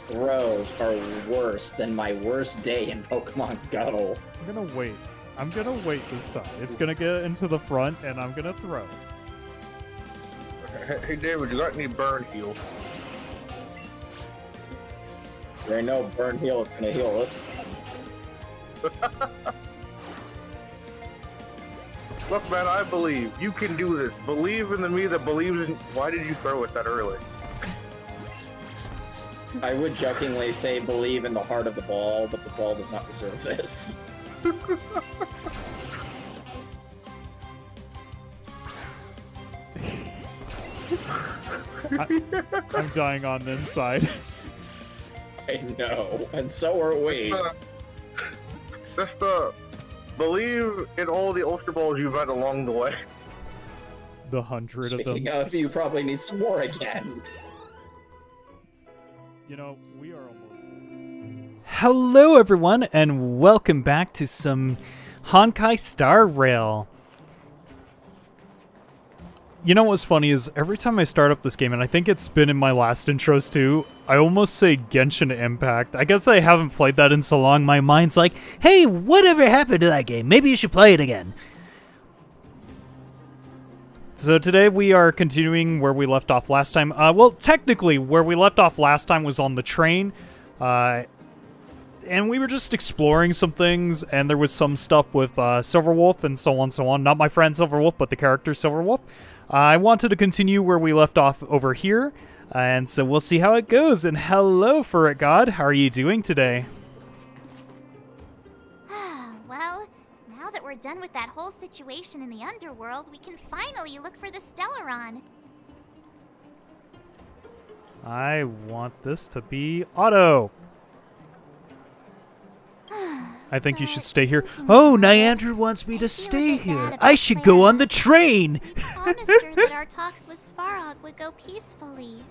throws are worse than my worst day in Pokemon Go. I'm gonna wait. I'm gonna wait this time. It's gonna get into the front, and I'm gonna throw. Hey David, you got any burn heal? There ain't no burn heal that's gonna heal this. Look, man, I believe. You can do this. Believe in the me that believes in... Why did you throw it that early? I would jokingly say believe in the heart of the ball, but the ball does not deserve this. I'm dying on the inside. I know, and so are we. Just believe in all the Ultra Balls you've had along the way. The 100 of them. Speaking of, you probably need some more again. You know, we are almost there. Hello everyone, and welcome back to some Honkai Star Rail. You know what's funny is every time I start up this game, and I think it's been in my last intros too, I almost say Genshin Impact. I guess I haven't played that in so long, my mind's like, hey, whatever happened to that game? Maybe you should play it again. So today we are continuing where we left off last time. Well, technically, where we left off last time was on the train. And we were just exploring some things, and there was some stuff with Silverwolf and so on, so on. Not my friend Silverwolf, but the character Silverwolf. I wanted to continue where we left off over here, and so we'll see how it goes. And hello, Furret God. How are you doing today? Well, now that we're done with that whole situation in the underworld, we can finally look for the Stellaron. I want this to be auto. I think you should stay here. Oh, Nyandra wants me to stay here. I should go on the train. We promised her that our talks with Svarog would go peacefully.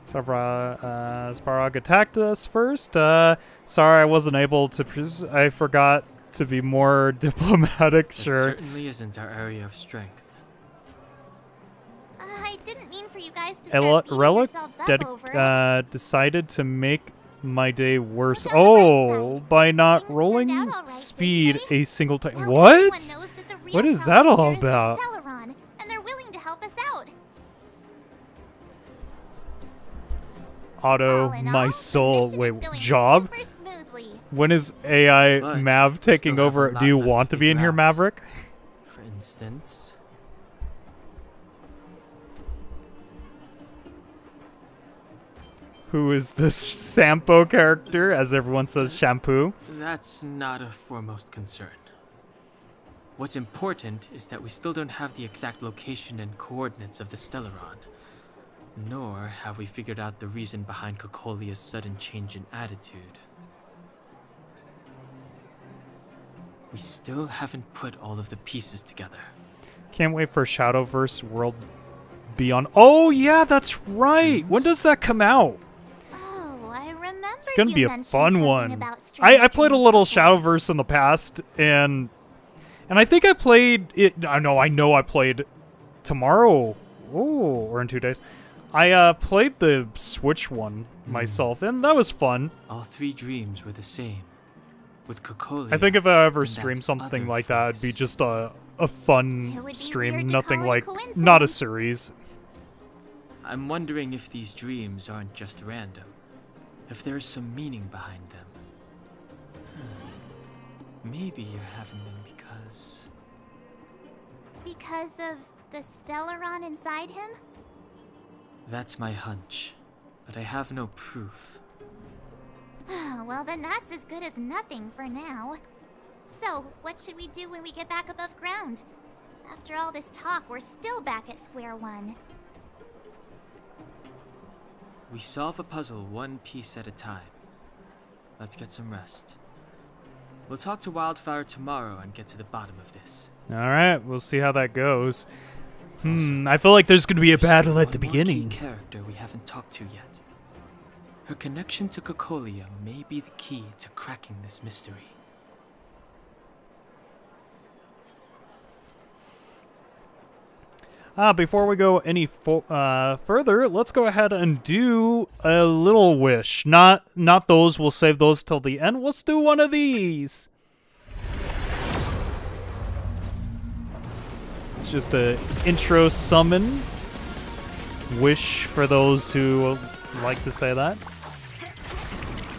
Sparog attacked us first. Sorry I wasn't able to... I forgot to be more diplomatic, sure. It certainly isn't our area of strength. I didn't mean for you guys to start beating Relic yourselves up over it. decided to make my day worse. Look on the bright Oh, side. by not Things turned rolling out all right, speed didn't they? a single time. Now What? everyone knows that the real What is problem that all here is the about? Stellaron, and they're willing to help us out. Auto, All in my all, the soul. mission Wait, is going job? super smoothly. When is AI But Mav we still taking have a over? lot Do you left want to to be in figure here, out. Maverick? For instance, Who is this Sampo character, as everyone says, shampoo? that's not a foremost concern. What's important is that we still don't have the exact location and coordinates of the Stellaron, nor have we figured out the reason behind Cocolia's sudden change in attitude. We still haven't put all of the pieces together. Can't wait for Shadowverse World Beyond. Oh, yeah, that's right. When does that come out? Oh, I remember. It's gonna you be a mentioned fun something one. about Strange I played a Dreams little before. Shadowverse in the past, and I think I played it. I know I played tomorrow. Oh, or in 2 days. I played the Switch one myself, and that was fun. All three dreams were the same, with Cocolia. I think if I ever and stream that something other like that, it'd be voice. just a It fun would be stream, weird to nothing call it a like, coincidence. not a series. I'm wondering if these dreams aren't just random, if there's some meaning behind them. Maybe you're having them Because of the Stellaron inside him? That's my hunch, but I have no proof. Well, then that's as good as nothing for now. So, what should we do when we get back above ground? After all this talk, we're still back at square one. We solve a puzzle one piece at a time. Let's get some rest. We'll talk to Wildfire tomorrow and get to the bottom of this. All right, we'll see how that goes. I feel like there's going to be a There's battle still at the one more key beginning. character we haven't talked to yet. Her connection to Cocolia may be the key to cracking this mystery. Before we go any further, let's go ahead and do a little wish. Not those. We'll save those till the end. Let's do one of these. It's just a intro summon. Wish for those who like to say that.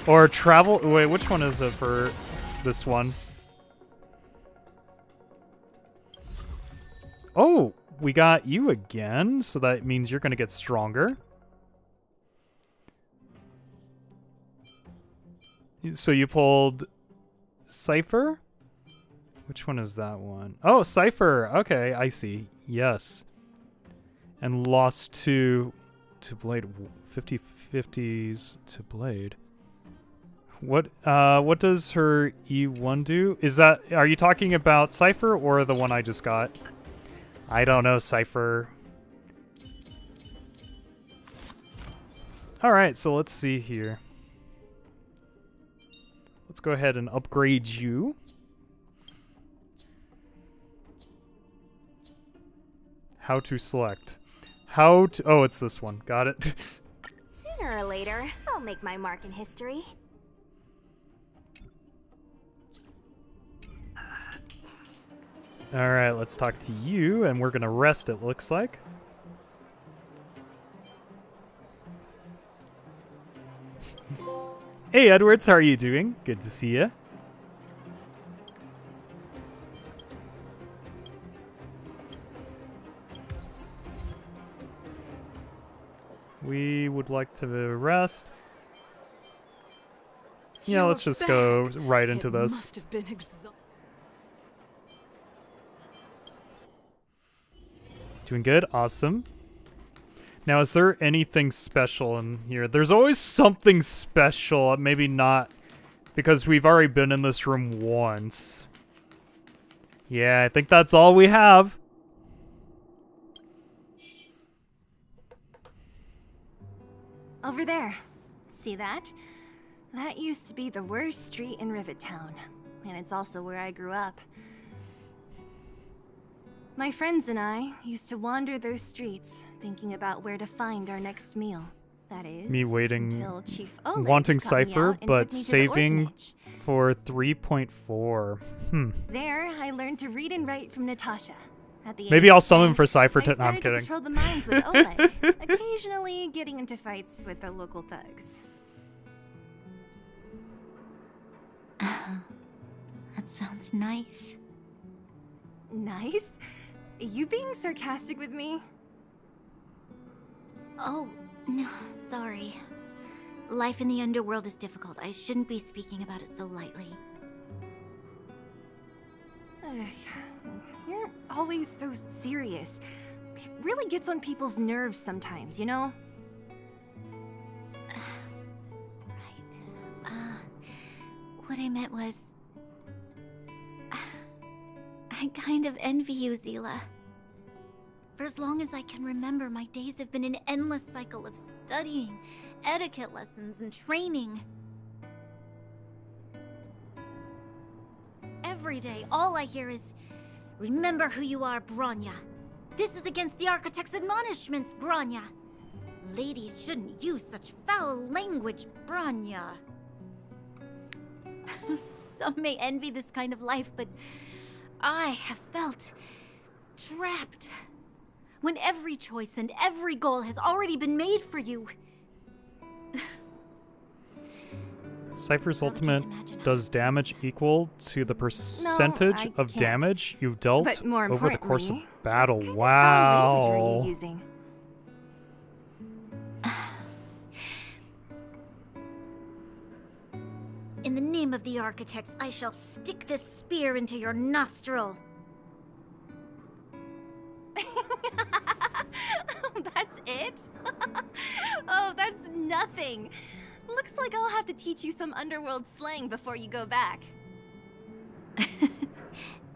Or travel. Wait, which one is it for this one? Oh, we got you again, so that means you're going to get stronger. So you pulled Cypher? Which one is that one? Oh, Cypher. Okay, I see. Yes. And lost to Blade. 50/50s to Blade. What does her E1 do? Are you talking about Cypher or the one I just got? I don't know, Cypher. Alright, so let's see here. Let's go ahead and upgrade you. How to select. Oh, it's this one. Got it. Sooner or later, I'll make my mark in history. Alright, let's talk to you, and we're gonna rest, it looks like. Hey, Edwards, how are you doing? Good to see you. We would like to rest. Yeah, let's just go right into this. Must have been exhausting. Doing good? Awesome. Now, is there anything special in here? There's always something special. Maybe not, because we've already been in this room once. Yeah, I think that's all we have. Over there. See that? That used to be the worst street in Rivet Town. And it's also where I grew up. My friends and I used to wander those streets, thinking about where to find our next meal. That is, Me waiting, until Chief Oleg wanting got me Cypher, out and but took me to the saving orphanage. for 3.4. There, I learned to read and write from Natasha. At the Maybe age I'll of summon 10, for Cypher. I No, I'm started to kidding. patrol the mines with Oleg, occasionally getting into fights with the local thugs. That sounds nice. Nice? You being sarcastic with me? Oh, no, sorry. Life in the underworld is difficult. I shouldn't be speaking about it so lightly. You're always so serious. It really gets on people's nerves sometimes, you know? Right. What I meant was... I kind of envy you, Zila. For as long as I can remember, my days have been an endless cycle of studying, etiquette lessons, and training. Every day, all I hear is, "Remember who you are, Bronya. This is against the Architect's admonishments, Bronya. Ladies shouldn't use such foul language, Bronya." Some may envy this kind of life, but I have felt trapped. When every choice and every goal has already been made for you. Cypher's ultimate does damage equal to the percentage of can't. damage you've dealt But more over the course of importantly, battle. what kind of foul language are Wow. you using? In the name of the Architects, I shall stick this spear into your nostril. That's it? Oh, that's nothing. Looks like I'll have to teach you some underworld slang before you go back.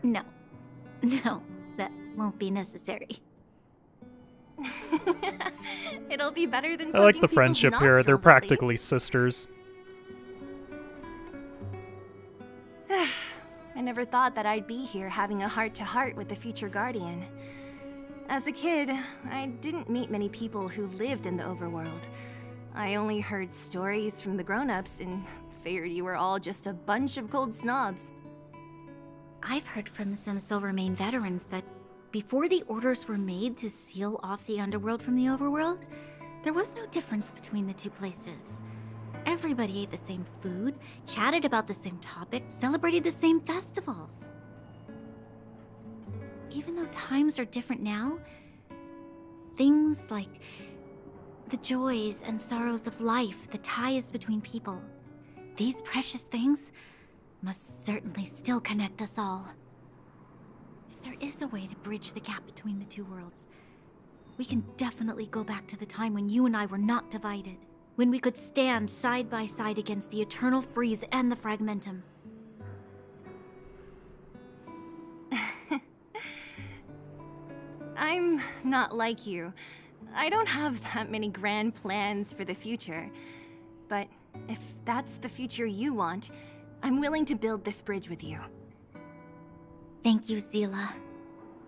No, that won't be necessary. It'll be better than I like poking the people's friendship here. They're nostrils, at practically least. sisters. I never thought that I'd be here having a heart-to-heart with the future Guardian. As a kid, I didn't meet many people who lived in the overworld. I only heard stories from the grown-ups and figured you were all just a bunch of cold snobs. I've heard from some Silvermane veterans that before the orders were made to seal off the underworld from the overworld, there was no difference between the two places. Everybody ate the same food, chatted about the same topics, celebrated the same festivals. Even though times are different now, things like the joys and sorrows of life, the ties between people, these precious things must certainly still connect us all. If there is a way to bridge the gap between the two worlds, we can definitely go back to the time when you and I were not divided, when we could stand side by side against the Eternal Freeze and the Fragmentum. I'm not like you. I don't have that many grand plans for the future. But if that's the future you want, I'm willing to build this bridge with you. Thank you, Zila.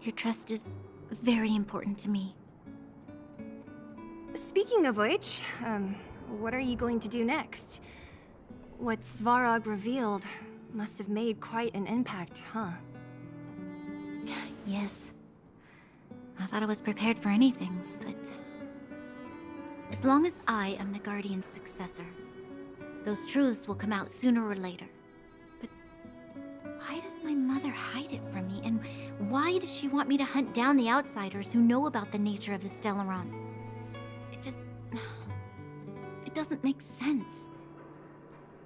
Your trust is very important to me. Speaking of which, what are you going to do next? What Svarog revealed must have made quite an impact, huh? Yes. I thought I was prepared for anything, but... as long as I am the Guardian's successor, those truths will come out sooner or later. But why does my mother hide it from me? And why does she want me to hunt down the outsiders who know about the nature of the Stellaron? It doesn't make sense.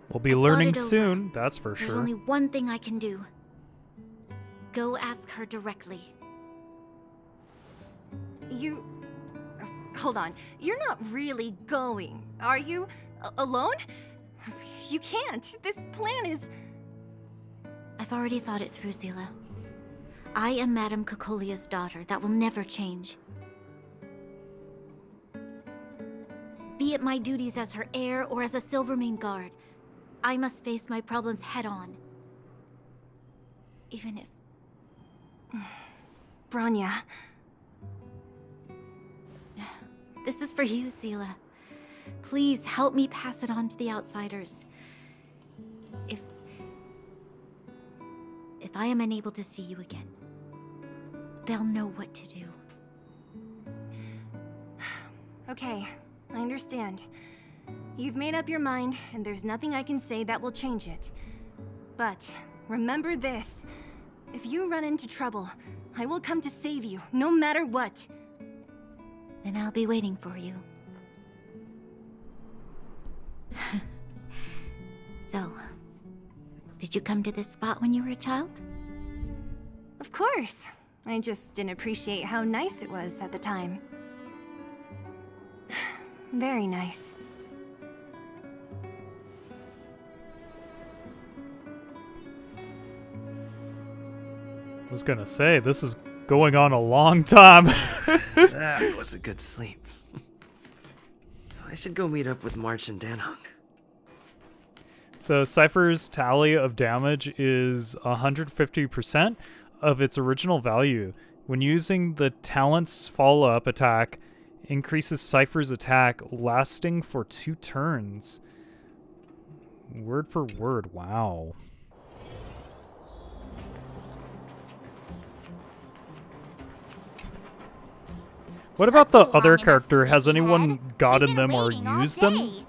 We'll be I thought learning it over. soon, that's for There's sure. only one thing I can do. Go ask her directly. You... hold on. You're not really going, are you? Alone? You can't. This plan is... I've already thought it through, Zila. I am Madame Cocolia's daughter. That will never change. Be it my duties as her heir or as a Silvermane guard, I must face my problems head-on. Even if... Bronya. This is for you, Zila. Please help me pass it on to the outsiders. If I am unable to see you again, they'll know what to do. Okay, I understand. You've made up your mind, and there's nothing I can say that will change it. But remember this. If you run into trouble, I will come to save you, no matter what. Then I'll be waiting for you. So, did you come to this spot when you were a child? Of course. I just didn't appreciate how nice it was at the time. Very nice. I was gonna say, this is going on a long time. That was a good sleep. I should go meet up with March and Danhong. So Cypher's tally of damage is 150% of its original value. When using the talent's follow-up attack, increases Cypher's attack lasting for 2 turns. Word for word, wow. What about the other character? Has anyone gotten them or used them?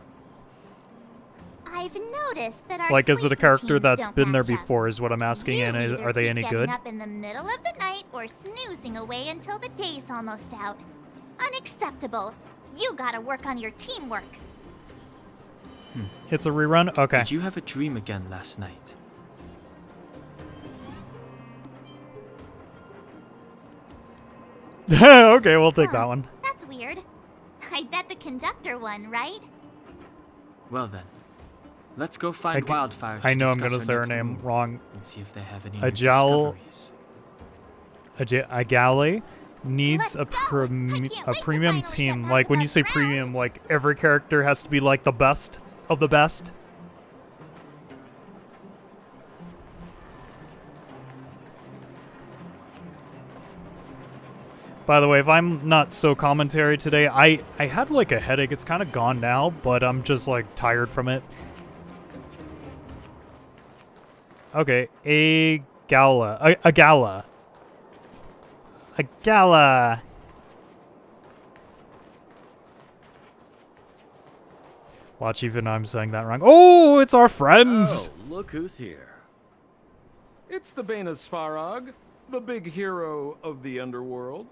I've noticed that our Like, is it a sleep character routines that's don't been there match up. before is what I'm asking, You and either are they keep any getting good? up in the middle of the night or snoozing away until the day's almost out. Unacceptable. You gotta work on your teamwork. It's a rerun? Okay. Did you have a dream again last night? Okay, we'll take that one. That's weird. I bet the conductor won, right? Well then, let's go find Wildfire to I know I'm discuss gonna her say her next name move wrong. and see if they have any A new discoveries. Agale needs a premium team. Like, when you say premium, like, every character has to be, like, the best of the best. By the way, if I'm not so commentary today, I had like a headache. It's kind of gone now, but I'm just like tired from it. Okay, a gala. A gala. A gala. Watch, even I'm saying that wrong. Oh, it's our friends! Oh, look who's here. It's the Banus Farag, the big hero of the underworld.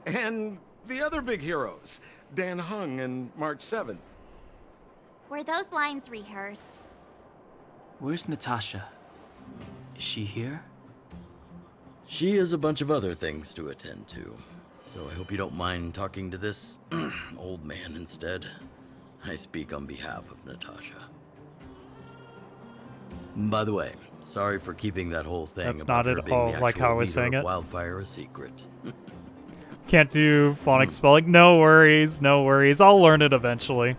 And the other big heroes, Dan Hung and March 7th. Were those lines rehearsed? Where's Natasha? Is she here? She has a bunch of other things to attend to, so I hope you don't mind talking to this old man instead. I speak on behalf of Natasha. By the way, sorry for keeping that whole thing That's about not her at being all the like how I actual was leader saying of it. Wildfire a secret. Can't do phonics spelling. No worries, no worries. I'll learn it eventually.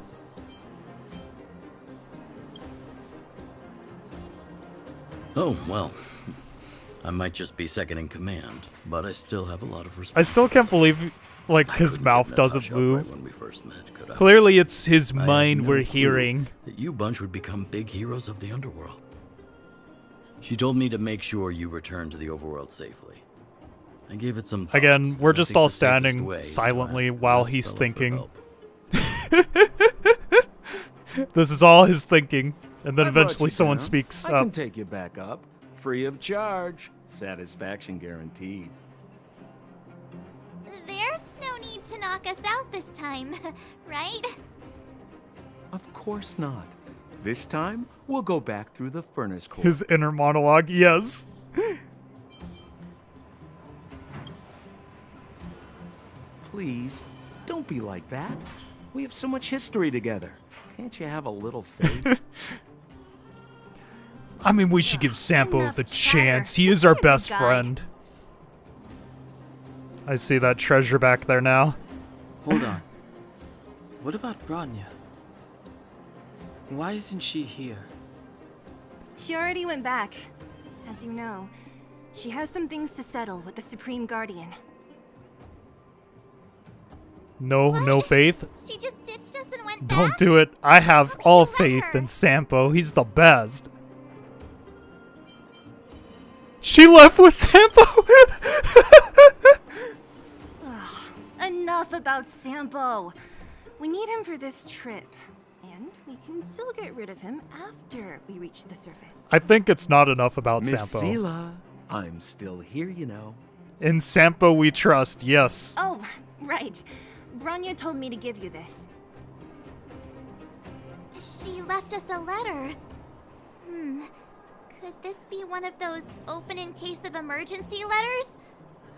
Oh, well. I might just be second in command, but I still have a lot of respect. I still can't believe, like, I his couldn't mouth get doesn't Natasha move. right when we first met, could I? Clearly it's his I had mind no we're clue hearing. that you bunch would become big heroes of the underworld. She told me to make sure you return to the overworld safely. I gave it some thought. Again, we're and I just think all the safest standing way is to silently ask the while last he's fella for thinking. help. This is all his thinking. And then I brought eventually you someone down. speaks I up. can take you back up, free of charge. Satisfaction guaranteed. There's no need to knock us out this time, right? Of course not. This time, we'll go back through the furnace core. His inner monologue, yes. Please, don't be like that. We have so much history together. Can't you have a little faith? I mean, we should give Sampo Enough the chatter. chance. He is Just our be a good best guy. friend. I see that treasure back there now. Hold on. What about Bronya? Why isn't she here? She already went back. As you know, she has some things to settle with the Supreme Guardian. No faith. She just ditched us and went Don't back? do it. I have How all can you let faith her? in Sampo. He's the best. She left with Sampo? Enough about Sampo. We need him for this trip. And we can still get rid of him after we reach the surface. I think it's not enough about Miss Sampo. Sela, I'm still here, you know. In Sampo we trust, yes. Oh, right. Bronya told me to give you this. She left us a letter. Could this be one of those open in case of emergency letters?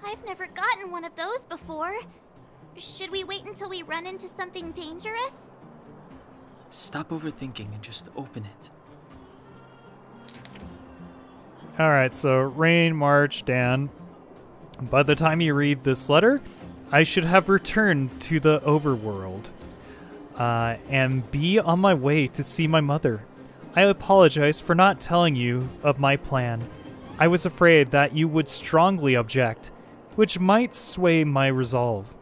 I've never gotten one of those before. Should we wait until we run into something dangerous? Stop overthinking and just open it. Alright, so Rain, March, Dan. By the time you read this letter, I should have returned to the overworld. And be on my way to see my mother. I apologize for not telling you of my plan. I was afraid that you would strongly object, which might sway my resolve.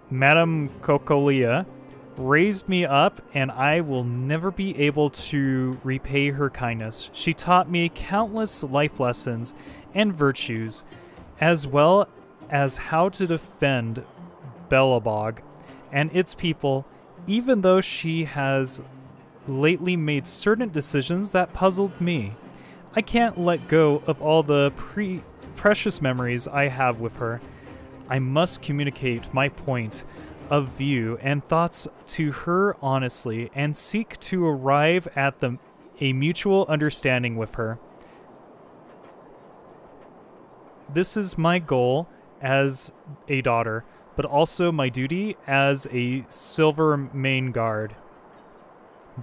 Madame Cocolia raised me up, and I will never be able to repay her kindness. She taught me countless life lessons and virtues, as well as how to defend Belobog and its people, even though she has lately made certain decisions that puzzled me. I can't let go of all the precious memories I have with her. I must communicate my point of view and thoughts to her honestly and seek to arrive at a mutual understanding with her. This is my goal as a daughter, but also my duty as a Silver Main Guard.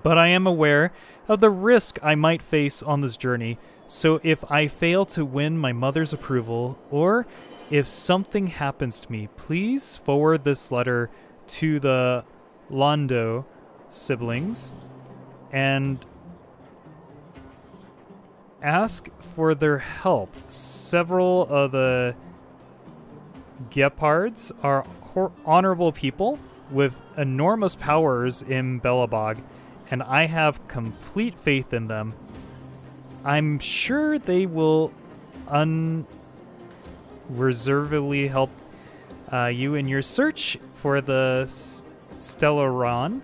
But I am aware of the risk I might face on this journey, so if I fail to win my mother's approval, or if something happens to me, please forward this letter to the Londo siblings, and ask for their help. Several of the Gepards are honorable people with enormous powers in Belobog, and I have complete faith in them. I'm sure they will unreservedly help you in your search for the Stellaron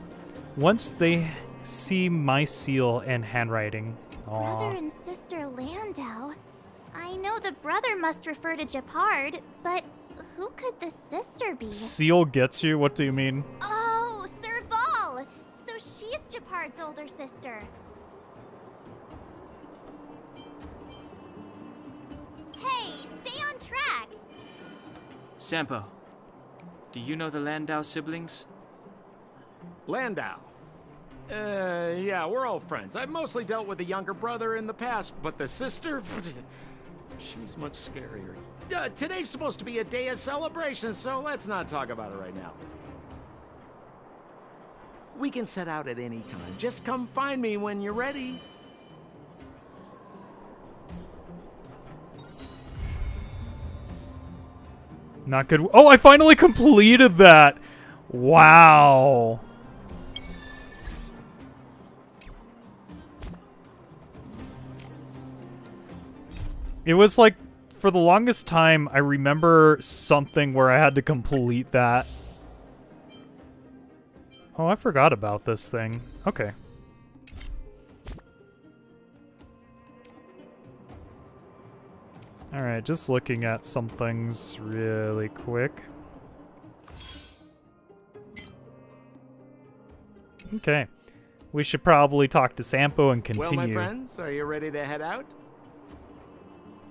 once they see my seal and handwriting. Aww. Brother and sister Landau. I know the brother must refer to Gepard, but who could the sister be? Seal gets you? What do you mean? Oh, Serval! So she's Gepard's older sister. Hey, stay on track! Sampo, do you know the Landau siblings? Landau. Yeah, we're old friends. I've mostly dealt with the younger brother in the past, but the sister, she's much scarier. Today's supposed to be a day of celebration, so let's not talk about it right now. We can set out at any time. Just come find me when you're ready. Not good. Oh, I finally completed that! Wow. It was like, for the longest time, I remember something where I had to complete that. Oh, I forgot about this thing. Okay. Alright, just looking at some things really quick. Okay. We should probably talk to Sampo and continue. Well, my friends, are you ready to head out?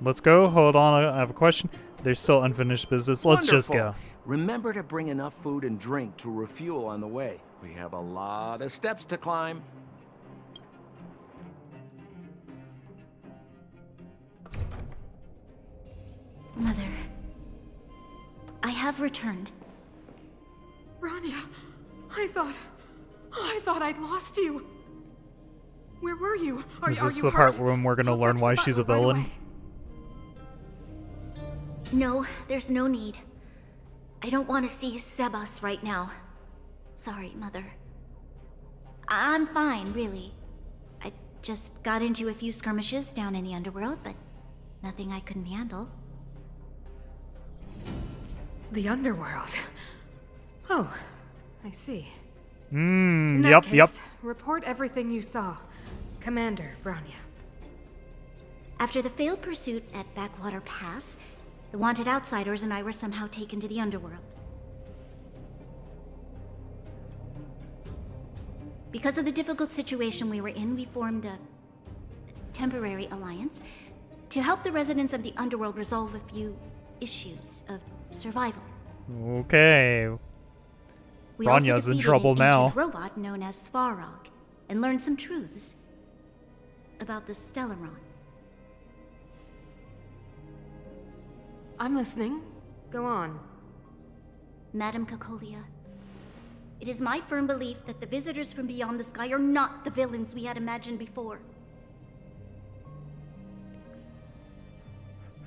Let's go. Hold on, I have a question. There's still unfinished business. Let's just go. Wonderful. Remember to bring enough food and drink to refuel on the way. We have a lot of steps to climb. Mother, I have returned. Bronya, I thought I'd lost you. Where were you? Is this the part when we're gonna learn why she's a villain? No, there's no need. I don't want to see Sebas right now. Sorry, Mother. I'm fine, really. I just got into a few skirmishes down in the underworld, but nothing I couldn't handle. The underworld. Oh, I see. Yep. Report everything you saw. Commander Bronya. After the failed pursuit at Backwater Pass, the wanted outsiders and I were somehow taken to the underworld. Because of the difficult situation we were in, we formed a temporary alliance to help the residents of the underworld resolve a few issues of survival. Okay. We also Bronya's in defeated trouble an now. ancient robot known as Svarog and learned some truths about the Stellaron. I'm listening. Go on. Madam Cacolia, it is my firm belief that the visitors from beyond the sky are not the villains we had imagined before.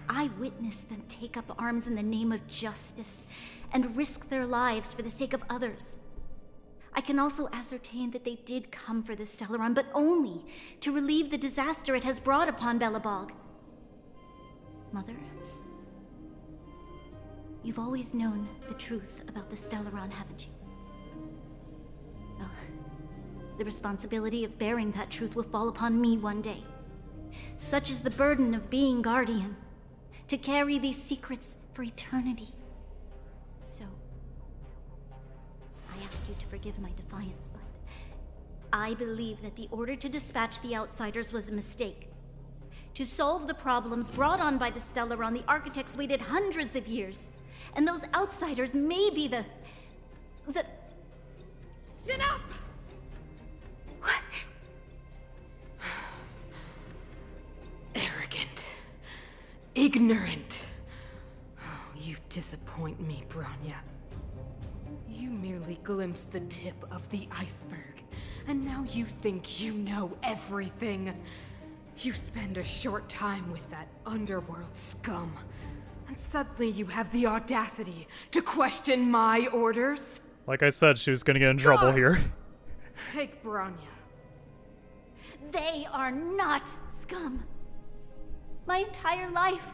I witnessed them take up arms in the name of justice and risk their lives for the sake of others. I can also ascertain that they did come for the Stellaron, but only to relieve the disaster it has brought upon Belobog. Mother, you've always known the truth about the Stellaron, haven't you? Well, the responsibility of bearing that truth will fall upon me one day. Such is the burden of being guardian, to carry these secrets for eternity. So, I ask you to forgive my defiance, but I believe that the order to dispatch the outsiders was a mistake. To solve the problems brought on by the Stellaron, the architects waited hundreds of years. And those outsiders may be the... Enough! What? Arrogant. Ignorant. Oh, you disappoint me, Bronya. You merely glimpsed the tip of the iceberg, and now you think you know everything. You spend a short time with that underworld scum, and suddenly you have the audacity to question my orders? Like I said, she was gonna get in trouble here. Take Bronya. They are not scum. My entire life,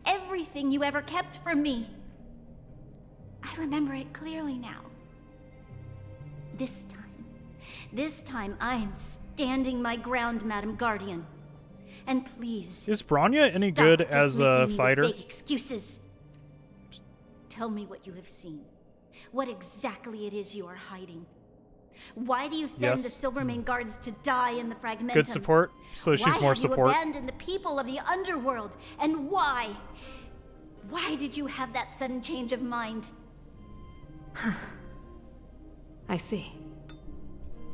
everything you ever kept from me. I remember it clearly now. This time I am standing my ground, Madam Guardian. And please, Is Bronya any stop good as a dismissing me with fighter? Fake excuses. Tell me what you have seen. What exactly it is you are hiding. Why do you send the Yes. Silvermane guards to die in the Fragmentum? Good support, so she's Why more have support. you abandoned the people of the underworld? And why? Why did you have that sudden change of mind? I see.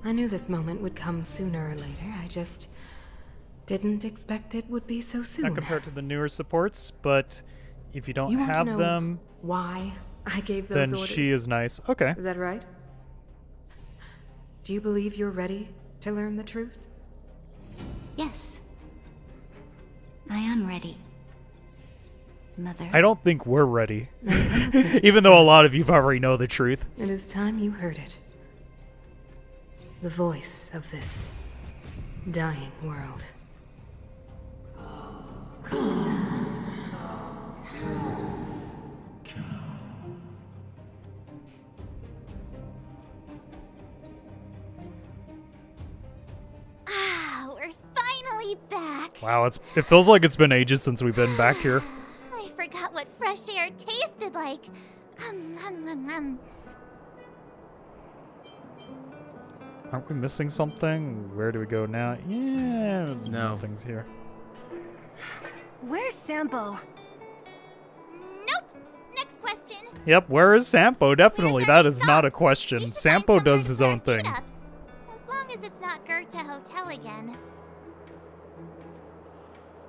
I knew this moment would come sooner or later. I just didn't expect it would be so soon. Not compared to the newer supports, but if you don't You want to have know them, why I gave those then orders? she is nice. Okay. Is that right? Do you believe you're ready to learn the truth? Yes. I am ready. Mother. I don't think we're ready. Even though a lot of you already know the truth. It is time you heard it. The voice of this dying world. Ah, we're finally back. Wow, it feels like it's been ages since we've been back here. I forgot what fresh air tasted like. Aren't we missing something? Where do we go now? Yeah, No. nothing's here. Where's Sampo? Nope. Next question. Yep, where is Sampo? Definitely, Where's our that next is not a stop? question. We should Sampo find does his somewhere own to put thing. our feet up. As long as it's not Goethe Hotel again.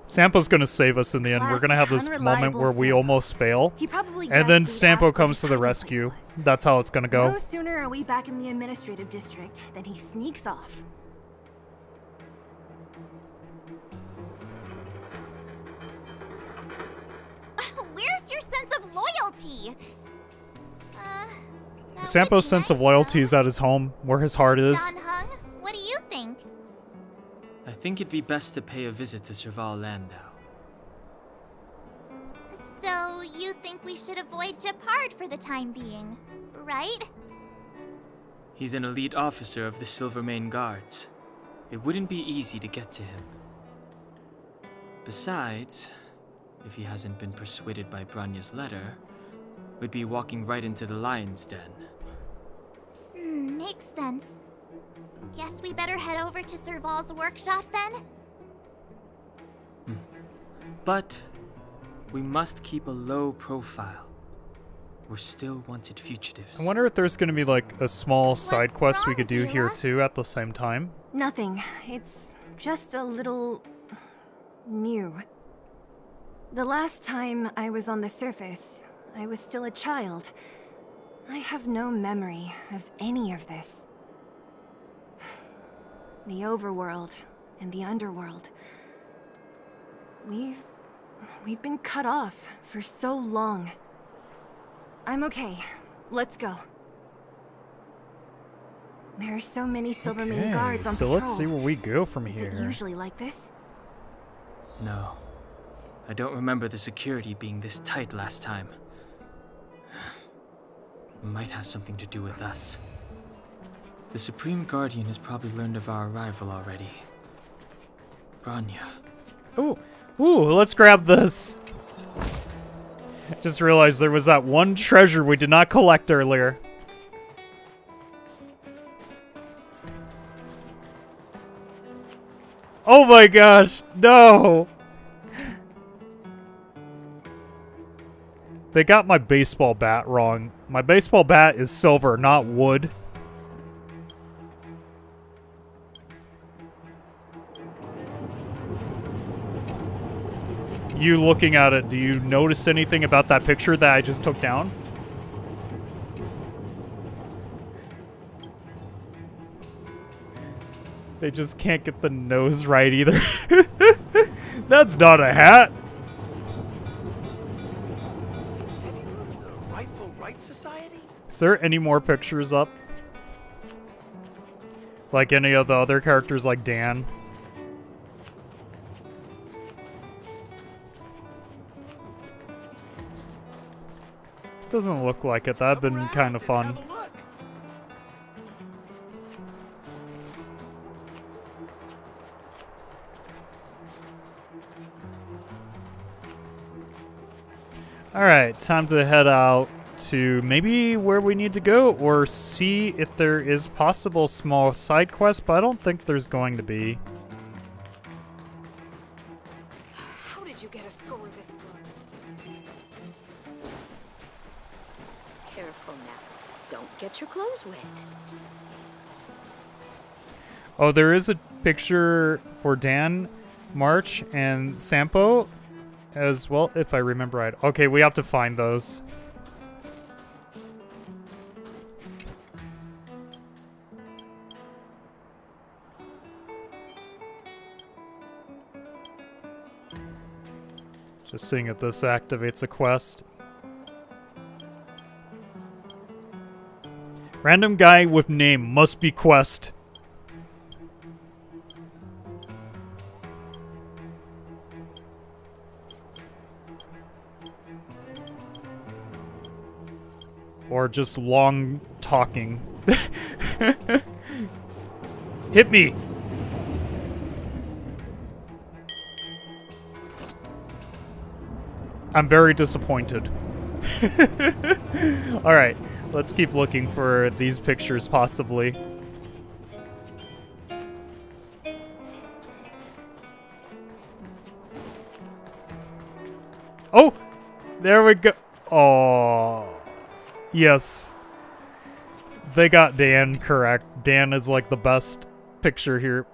Sampo's gonna save us in the end. We're gonna have this Classic, moment where we unreliable almost fail. He probably And then guessed we Sampo asked comes to where the his hiding rescue. place was. That's how it's gonna go. No sooner are we back in the administrative district than he sneaks off. Where's your sense of loyalty? That Sampo's would be sense of nice, loyalty though. is at his home, where his heart is. Don Hung, what do you think? I think it'd be best to pay a visit to Serval Landau. So you think we should avoid Japard for the time being, right? He's an elite officer of the Silvermane Guards. It wouldn't be easy to get to him. Besides, if he hasn't been persuaded by Bronya's letter, we'd be walking right into the lion's den. Makes sense. Guess we better head over to Serval's workshop then? But we must keep a low profile. We're still wanted fugitives. I wonder if there's gonna be like a small side quest we wrong, could do here Zira? too at the same time. Nothing. It's just a little new. The last time I was on the surface, I was still a child. I have no memory of any of this. The overworld and the underworld. We've been cut off for so long. I'm okay. Let's go. There are so many Silvermane guards on so patrol. let's see where we go from Is here. it usually like this? No. I don't remember the security being this tight last time. Might have something to do with us. The Supreme Guardian has probably learned of our arrival already. Bronya. Ooh, let's grab this. Just realized there was that one treasure we did not collect earlier. Oh my gosh, no! They got my baseball bat wrong. My baseball bat is silver, not wood. You looking at it, do you notice anything about that picture that I just took down? They just can't get the nose right either. That's not a hat. Have you heard of the Rightful Right Society? Is there any more pictures up? Like any of the other characters like Dan? Doesn't look like it. That'd been kind of fun. Alright, time to head out to maybe where we need to go, or see if there is possible small side quest, but I don't think there's going to be. How did you get a score this good? Careful now. Don't get your clothes wet. Oh, there is a picture for Dan, March, and Sampo as well, if I remember right. Okay, we have to find those. Just seeing if this activates a quest. Random guy with name must be quest. Or just long talking. Hit me! I'm very disappointed. Alright, let's keep looking for these pictures, possibly. Oh! There we go. Oh. Yes. They got Dan correct. Dan is like the best picture here.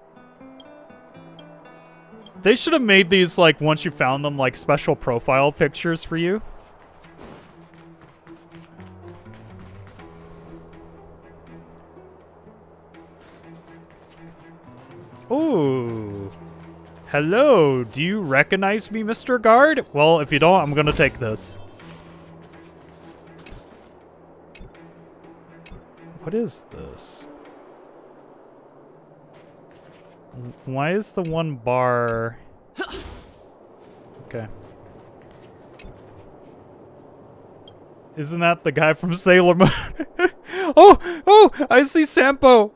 They should have made these, like, once you found them, like, special profile pictures for you. Ooh. Hello, do you recognize me, Mr. Guard? Well, if you don't, I'm gonna take this. What is this? Why is the one bar... Okay. Isn't that the guy from Sailor Moon? Oh! Oh! I see Sampo!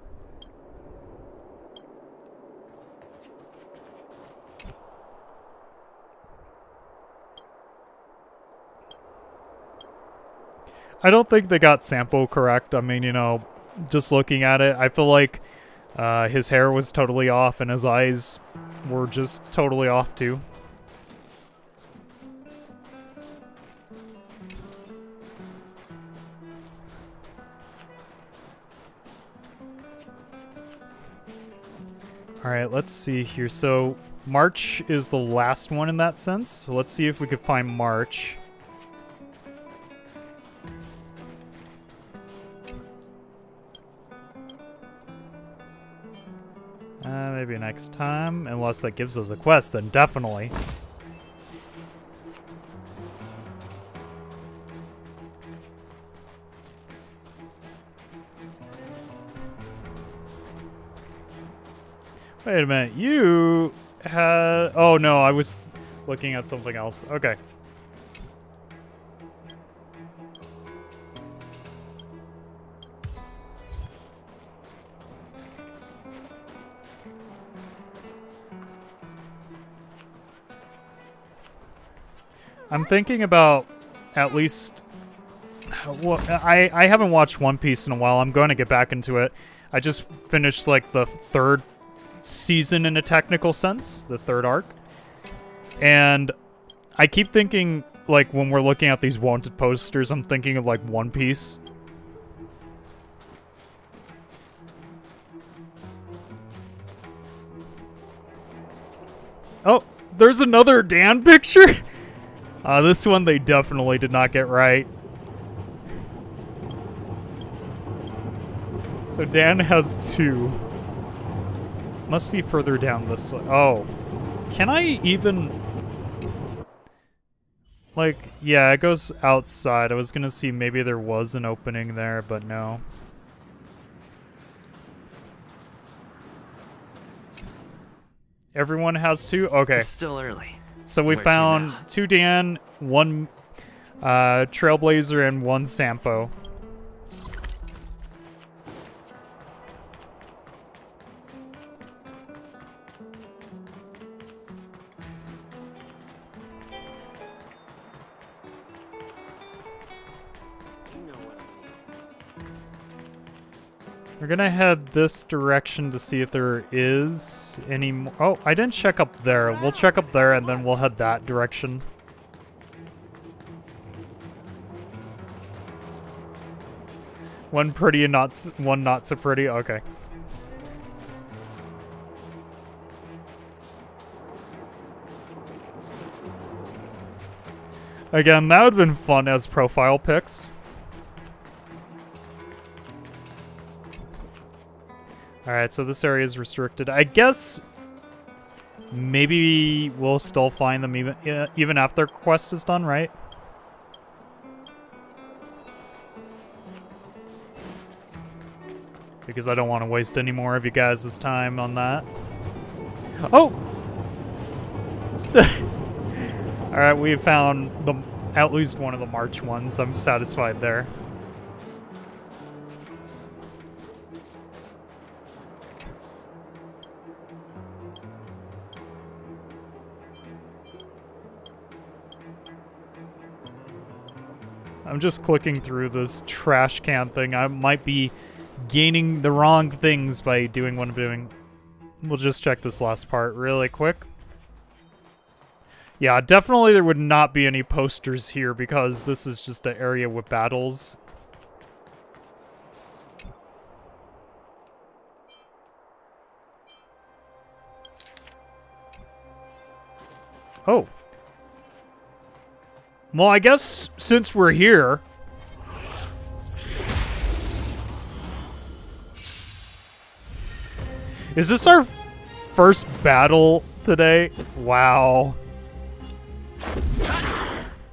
I don't think they got Sampo correct. I mean, you know, just looking at it, I feel like his hair was totally off and his eyes were just totally off too. Alright, let's see here. So, March is the last one in that sense. So let's see if we could find March. Maybe next time, unless that gives us a quest, then definitely. Wait a minute, you had... Oh no, I was looking at something else. Okay. I'm thinking about at least... Well, I haven't watched One Piece in a while. I'm going to get back into it. I just finished, like, the third season in a technical sense. The third arc. And I keep thinking, like, when we're looking at these wanted posters, I'm thinking of, like, One Piece. Oh, there's another Dan picture? This one they definitely did not get right. So Dan has two. Must be further down this... Oh. Can I even... Like, yeah, it goes outside. I was gonna see maybe there was an opening there, but no. Everyone has two? Okay. It's still early. So we Where to found now? 2 Dan, 1 Trailblazer, and 1 Sampo. We're gonna head this direction to see if there is any more. Oh, I didn't check up there. We'll check up there and then we'll head that direction. One pretty and one not so pretty. Okay. Again, that would have been fun as profile pics. Alright, so this area is restricted. I guess maybe we'll still find them even after quest is done, right? Because I don't want to waste any more of you guys' time on that. Oh! Alright, we found at least one of the March ones. I'm satisfied there. I'm just clicking through this trash can thing. I might be gaining the wrong things by doing what I'm doing. We'll just check this last part really quick. Yeah, definitely there would not be any posters here because this is just an area with battles. Oh. Well, I guess since we're here... Is this our first battle today? Wow.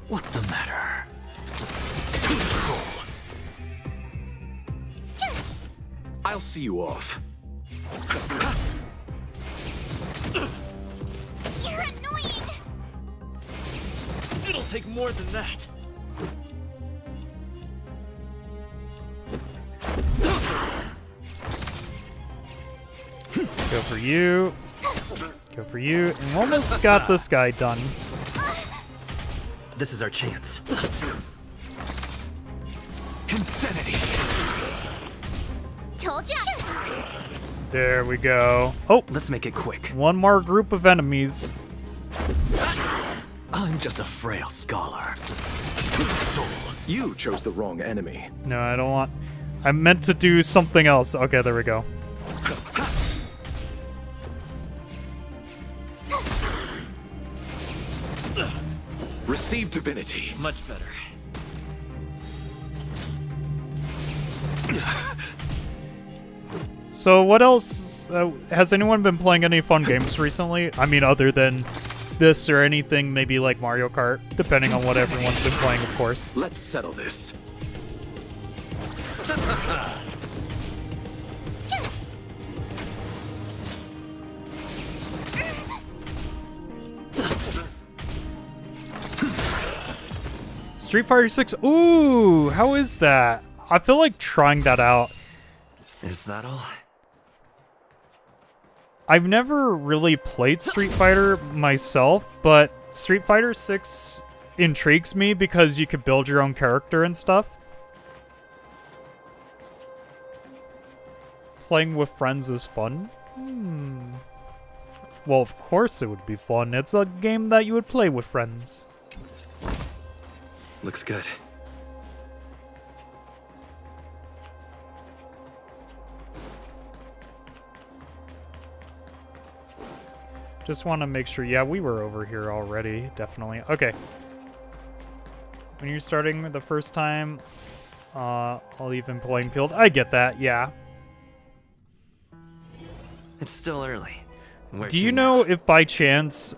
What's the matter? I'll see you off. You're annoying! It'll take more than that. Go for you. Go for you. And we almost got this guy done. This is our chance. Insanity. Told ya! There we go. Oh, let's make it quick. One more group of enemies. I'm just a frail scholar. Soul, you chose the wrong enemy. No, I don't want... I meant to do something else. Okay, there we go. Receive divinity. Much better. So what else? Has anyone been playing any fun games recently? I mean, other than this or anything, maybe like Mario Kart, depending on what everyone's been playing, of course. Let's settle this. Street Fighter 6. Ooh, how is that? I feel like trying that out. Is that all? I've never really played Street Fighter myself, but Street Fighter 6 intrigues me because you could build your own character and stuff. Playing with friends is fun. Well, of course it would be fun. It's a game that you would play with friends. Looks good. Just want to make sure. Yeah, we were over here already. Definitely. Okay. When you're starting the first time, I'll even playing field. I get that. Yeah. It's still early. Where Do to you now? know if by chance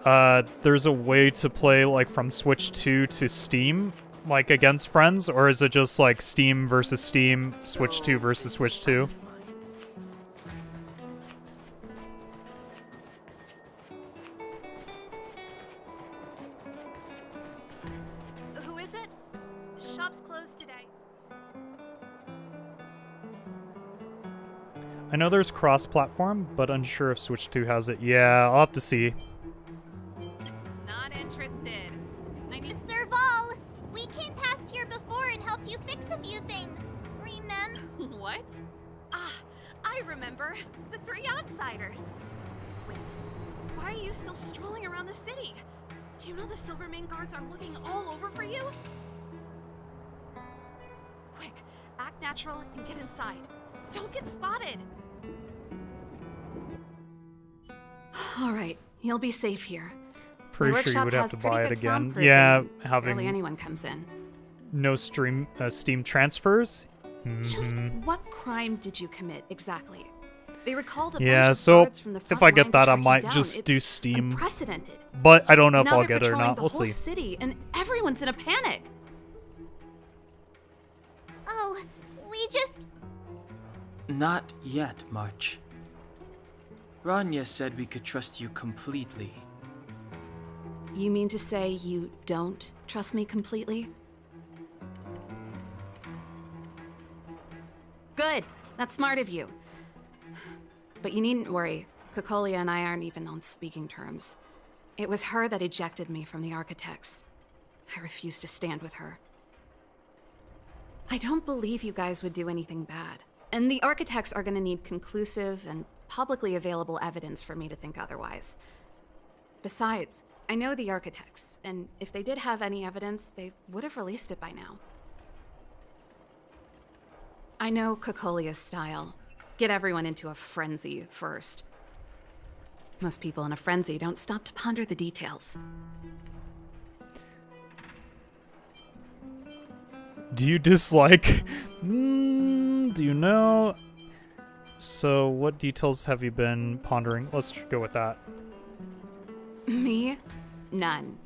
there's a way to play like from Switch 2 to Steam, like against friends, or is it just like Steam versus Steam, Switch 2 versus Switch 2? Who is it? Shop's closed today. I know there's cross-platform, but unsure if Switch 2 has it. Yeah, I'll have to see. Not interested. I need Serval! We came past here before and helped you fix a few things. What? Ah, I remember. The three outsiders. Wait, why are you still strolling around the city? Do you know the Silvermane guards are looking all over for you? Quick, act natural and get inside. Don't get spotted. All right, you'll be safe here. Pretty My sure you workshop would have has to pretty buy it good again. soundproofing. Yeah, Barely having anyone comes in. no Steam transfers. Just what crime did you commit exactly? They recalled a bunch Yeah, of so guards from the if front I line get to that, I track you might down. just do It's Steam. unprecedented. But I don't know if Now I'll they're get it or patrolling not. the We'll whole see. city, and everyone's in a panic. Oh, we just... Not yet, March. Bronya said we could trust you completely. You mean to say you don't trust me completely? Good. That's smart of you. But you needn't worry. Kokolia and I aren't even on speaking terms. It was her that ejected me from the Architects. I refuse to stand with her. I don't believe you guys would do anything bad. And the Architects are gonna need conclusive and publicly available evidence for me to think otherwise. Besides, I know the Architects, and if they did have any evidence, they would have released it by now. I know Kokolia's style. Get everyone into a frenzy first. Most people in a frenzy don't stop to ponder the details. Do you dislike? Do you know? So, what details have you been pondering? Let's go with that. Me? None.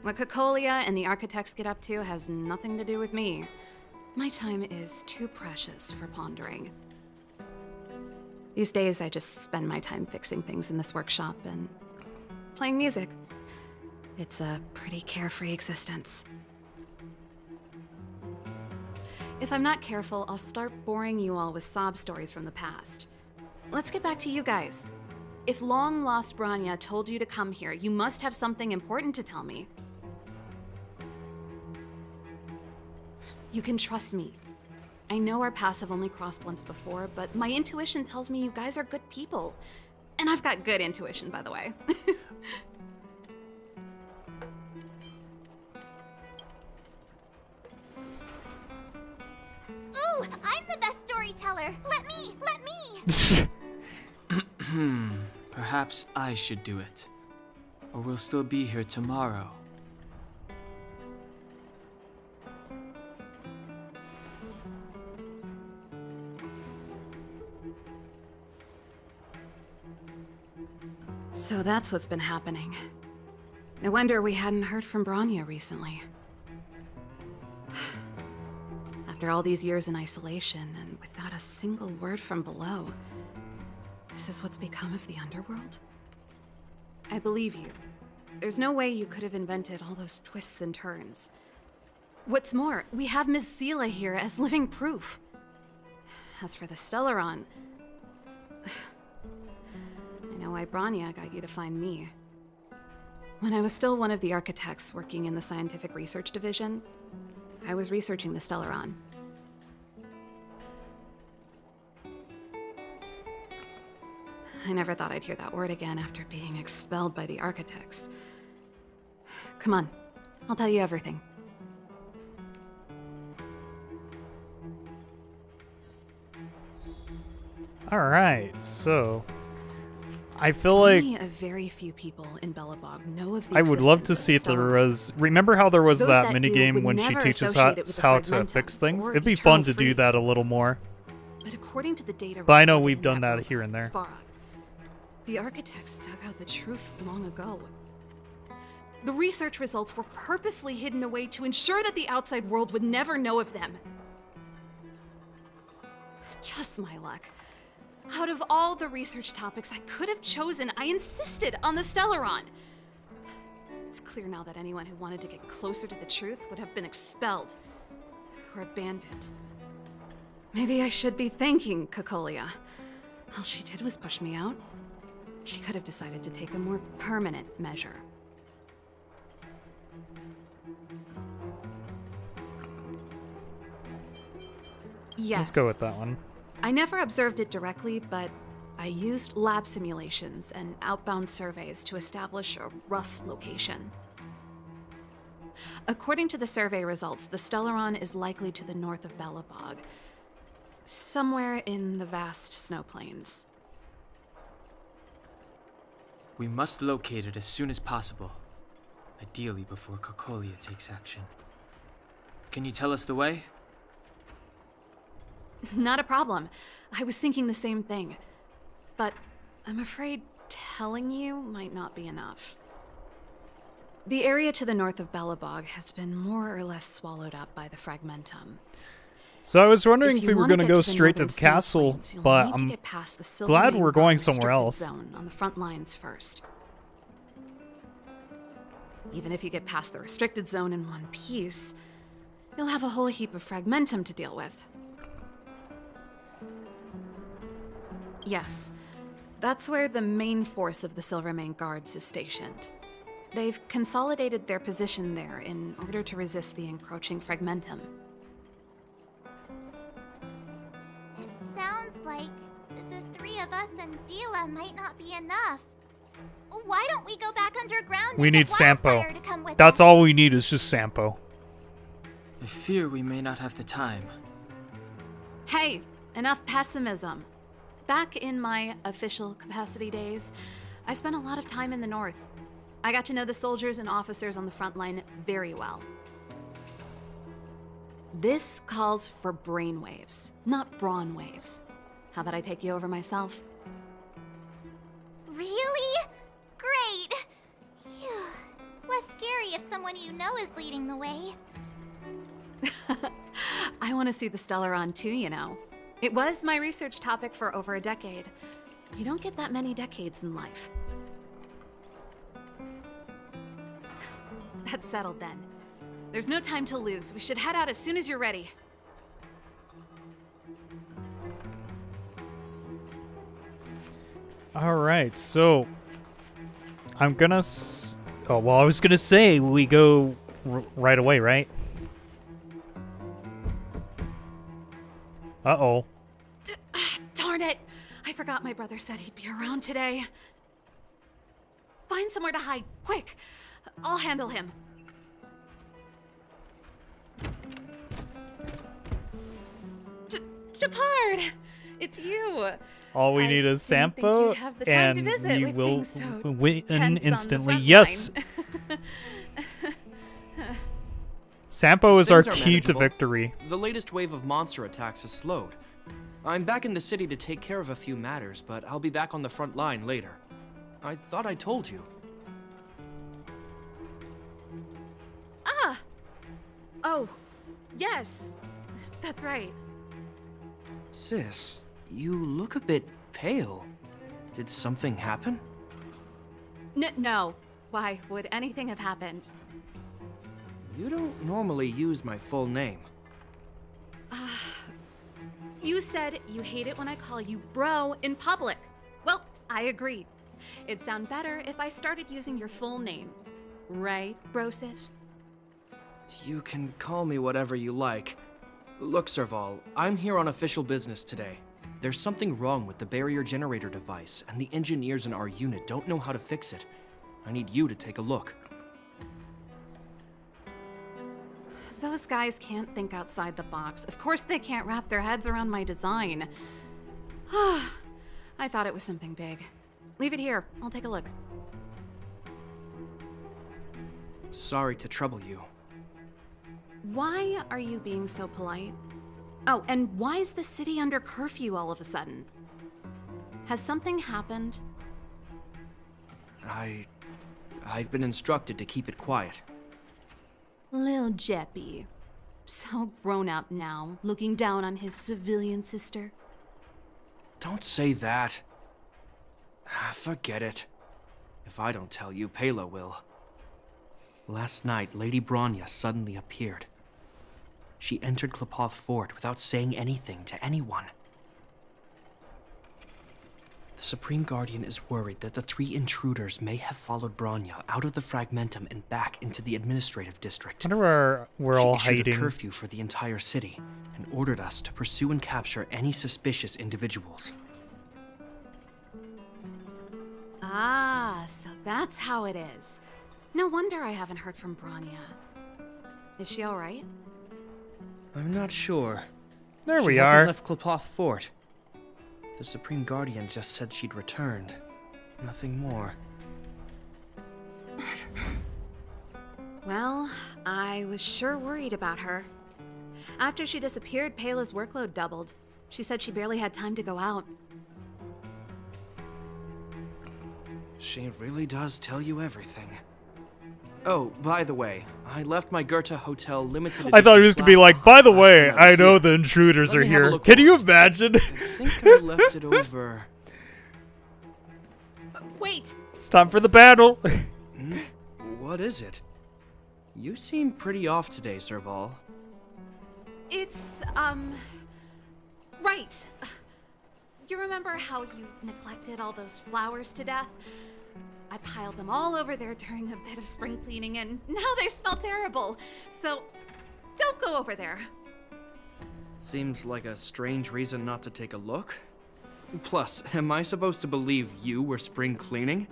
What Kokolia and the Architects get up to has nothing to do with me. My time is too precious for pondering. These days, I just spend my time fixing things in this workshop and playing music. It's a pretty carefree existence. If I'm not careful, I'll start boring you all with sob stories from the past. Let's get back to you guys. If long-lost Bronya told you to come here, you must have something important to tell me. You can trust me. I know our paths have only crossed once before, but my intuition tells me you guys are good people. And I've got good intuition, by the way. Ooh, I'm the best storyteller. Let me. Perhaps I should do it. Or we'll still be here tomorrow. So that's what's been happening. No wonder we hadn't heard from Bronya recently. After all these years in isolation and without a single word from below, this is what's become of the underworld? I believe you. There's no way you could have invented all those twists and turns. What's more, we have Miss Seela here as living proof. As for the Stellaron, I know why Bronya got you to find me. When I was still one of the Architects working in the Scientific Research Division, I was researching the Stellaron. I never thought I'd hear that word again after being expelled by the Architects. Come on, I'll tell you everything. Alright, so... I feel like... Only a very few people in Belobog know of the I would love to existence of see the if there Stellaron. was... Remember how there was Those that that minigame do would when she never teaches associate it with us the how to Fragmentum fix things? or It'd be Eternal fun to do Freeze. that a little more. But according to the data But I know recorded we've in done that book, here and there. Svarog, The architects dug out the truth long ago. The research results were purposely hidden away to ensure that the outside world would never know of them. Just my luck. Out of all the research topics I could have chosen, I insisted on the Stellaron. It's clear now that anyone who wanted to get closer to the truth would have been expelled or abandoned. Maybe I should be thanking Cocolia. All she did was push me out. She could have decided to take a more permanent measure. Yes. Let's go with that one. I never observed it directly, but I used lab simulations and outbound surveys to establish a rough location. According to the survey results, the Stellaron is likely to the north of Belobog, somewhere in the vast snow plains. We must locate it as soon as possible, ideally before Cocolia takes action. Can you tell us the way? Not a problem. I was thinking the same thing. But I'm afraid telling you might not be enough. The area to the north of Belobog has been more or less swallowed up by the Fragmentum. So I was wondering if we were going to go straight to the castle, but I'm glad we're going somewhere else. Zone on the front lines first. Even if you get past the restricted zone in one piece, you'll have a whole heap of Fragmentum to deal with. Yes, that's where the main force of the Silvermane Guards is stationed. They've consolidated their position there in order to resist the encroaching Fragmentum. It sounds like the three of us and Zila might not be enough. Why don't we go back underground? We and need get Wildfire Sampo. to come with That's us? all we need is just Sampo. I fear we may not have the time. Hey, enough pessimism. Back in my official capacity days, I spent a lot of time in the north. I got to know the soldiers and officers on the front line very well. This calls for brainwaves, not brawn waves. How about I take you over myself? Really? Great! Phew. It's less scary if someone you know is leading the way. I want to see the Stellaron too, you know. It was my research topic for over a decade. You don't get that many decades in life. That's settled then. There's no time to lose. We should head out as soon as you're ready. Alright, so I'm gonna oh, well, I was gonna say we go right away, right? Uh-oh. Darn it! I forgot my brother said he'd be around today. Find somewhere to hide, quick! I'll handle him. Japard! It's you! All we need is didn't think Sampo, you'd have the time to and visit we with will things so win tense on the instantly. front Yes! line. Sampo is our Things are key to manageable. victory. The latest wave of monster attacks has slowed. I'm back in the city to take care of a few matters, but I'll be back on the front line later. I thought I told you. Ah! Oh, yes. That's right. Sis, you look a bit pale. Did something happen? No. Why would anything have happened? You don't normally use my full name. You said you hate it when I call you bro in public. Well, I agreed. It'd sound better if I started using your full name. Right, Brosif? You can call me whatever you like. Look, Serval, I'm here on official business today. There's something wrong with the barrier generator device, and the engineers in our unit don't know how to fix it. I need you to take a look. Those guys can't think outside the box. Of course they can't wrap their heads around my design. I thought it was something big. Leave it here. I'll take a look. Sorry to trouble you. Why are you being so polite? Oh, and why is the city under curfew all of a sudden? Has something happened? I've been instructed to keep it quiet. Lil Jeppy. So grown up now, looking down on his civilian sister. Don't say that. Forget it. If I don't tell you, Pela will. Last night, Lady Bronya suddenly appeared. She entered Klepoth Fort without saying anything to anyone. The Supreme Guardian is worried that the 3 intruders may have followed Bronya out of the Fragmentum and back into the administrative district. I wonder where we're all She issued hiding. a curfew for the entire city and ordered us to pursue and capture any suspicious individuals. Ah, so that's how it is. No wonder I haven't heard from Bronya. Is she alright? I'm not sure. There She we hasn't are. left Klepoth Fort. The Supreme Guardian just said she'd returned. Nothing more. Well, I was sure worried about her. After she disappeared, Pela's workload doubled. She said she barely had time to go out. She really does tell you everything. Oh, by the way, I left my Goethe Hotel limited I thought he was edition gonna be like, by the way, last night I know here. the intruders Let are me have a here. look Can you over. imagine? I think I left it over. Wait! It's time for the battle. What is it? You seem pretty off today, Serval. It's, right. You remember how you neglected all those flowers to death? I piled them all over there during a bit of spring cleaning, and now they smell terrible. So, don't go over there. Seems like a strange reason not to take a look. Plus, am I supposed to believe you were spring cleaning?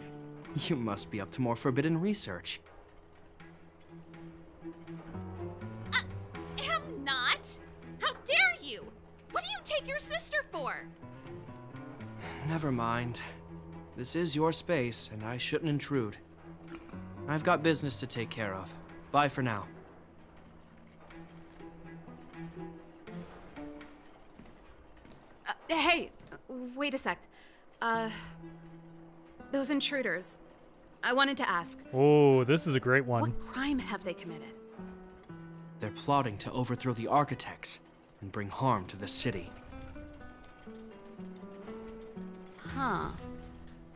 You must be up to more forbidden research. Am not! How dare you! What do you take your sister for? Never mind. This is your space, and I shouldn't intrude. I've got business to take care of. Bye for now. Hey, wait a sec. Those intruders. I wanted to ask, Oh, this is a great one. what crime have they committed? They're plotting to overthrow the architects and bring harm to the city. Huh.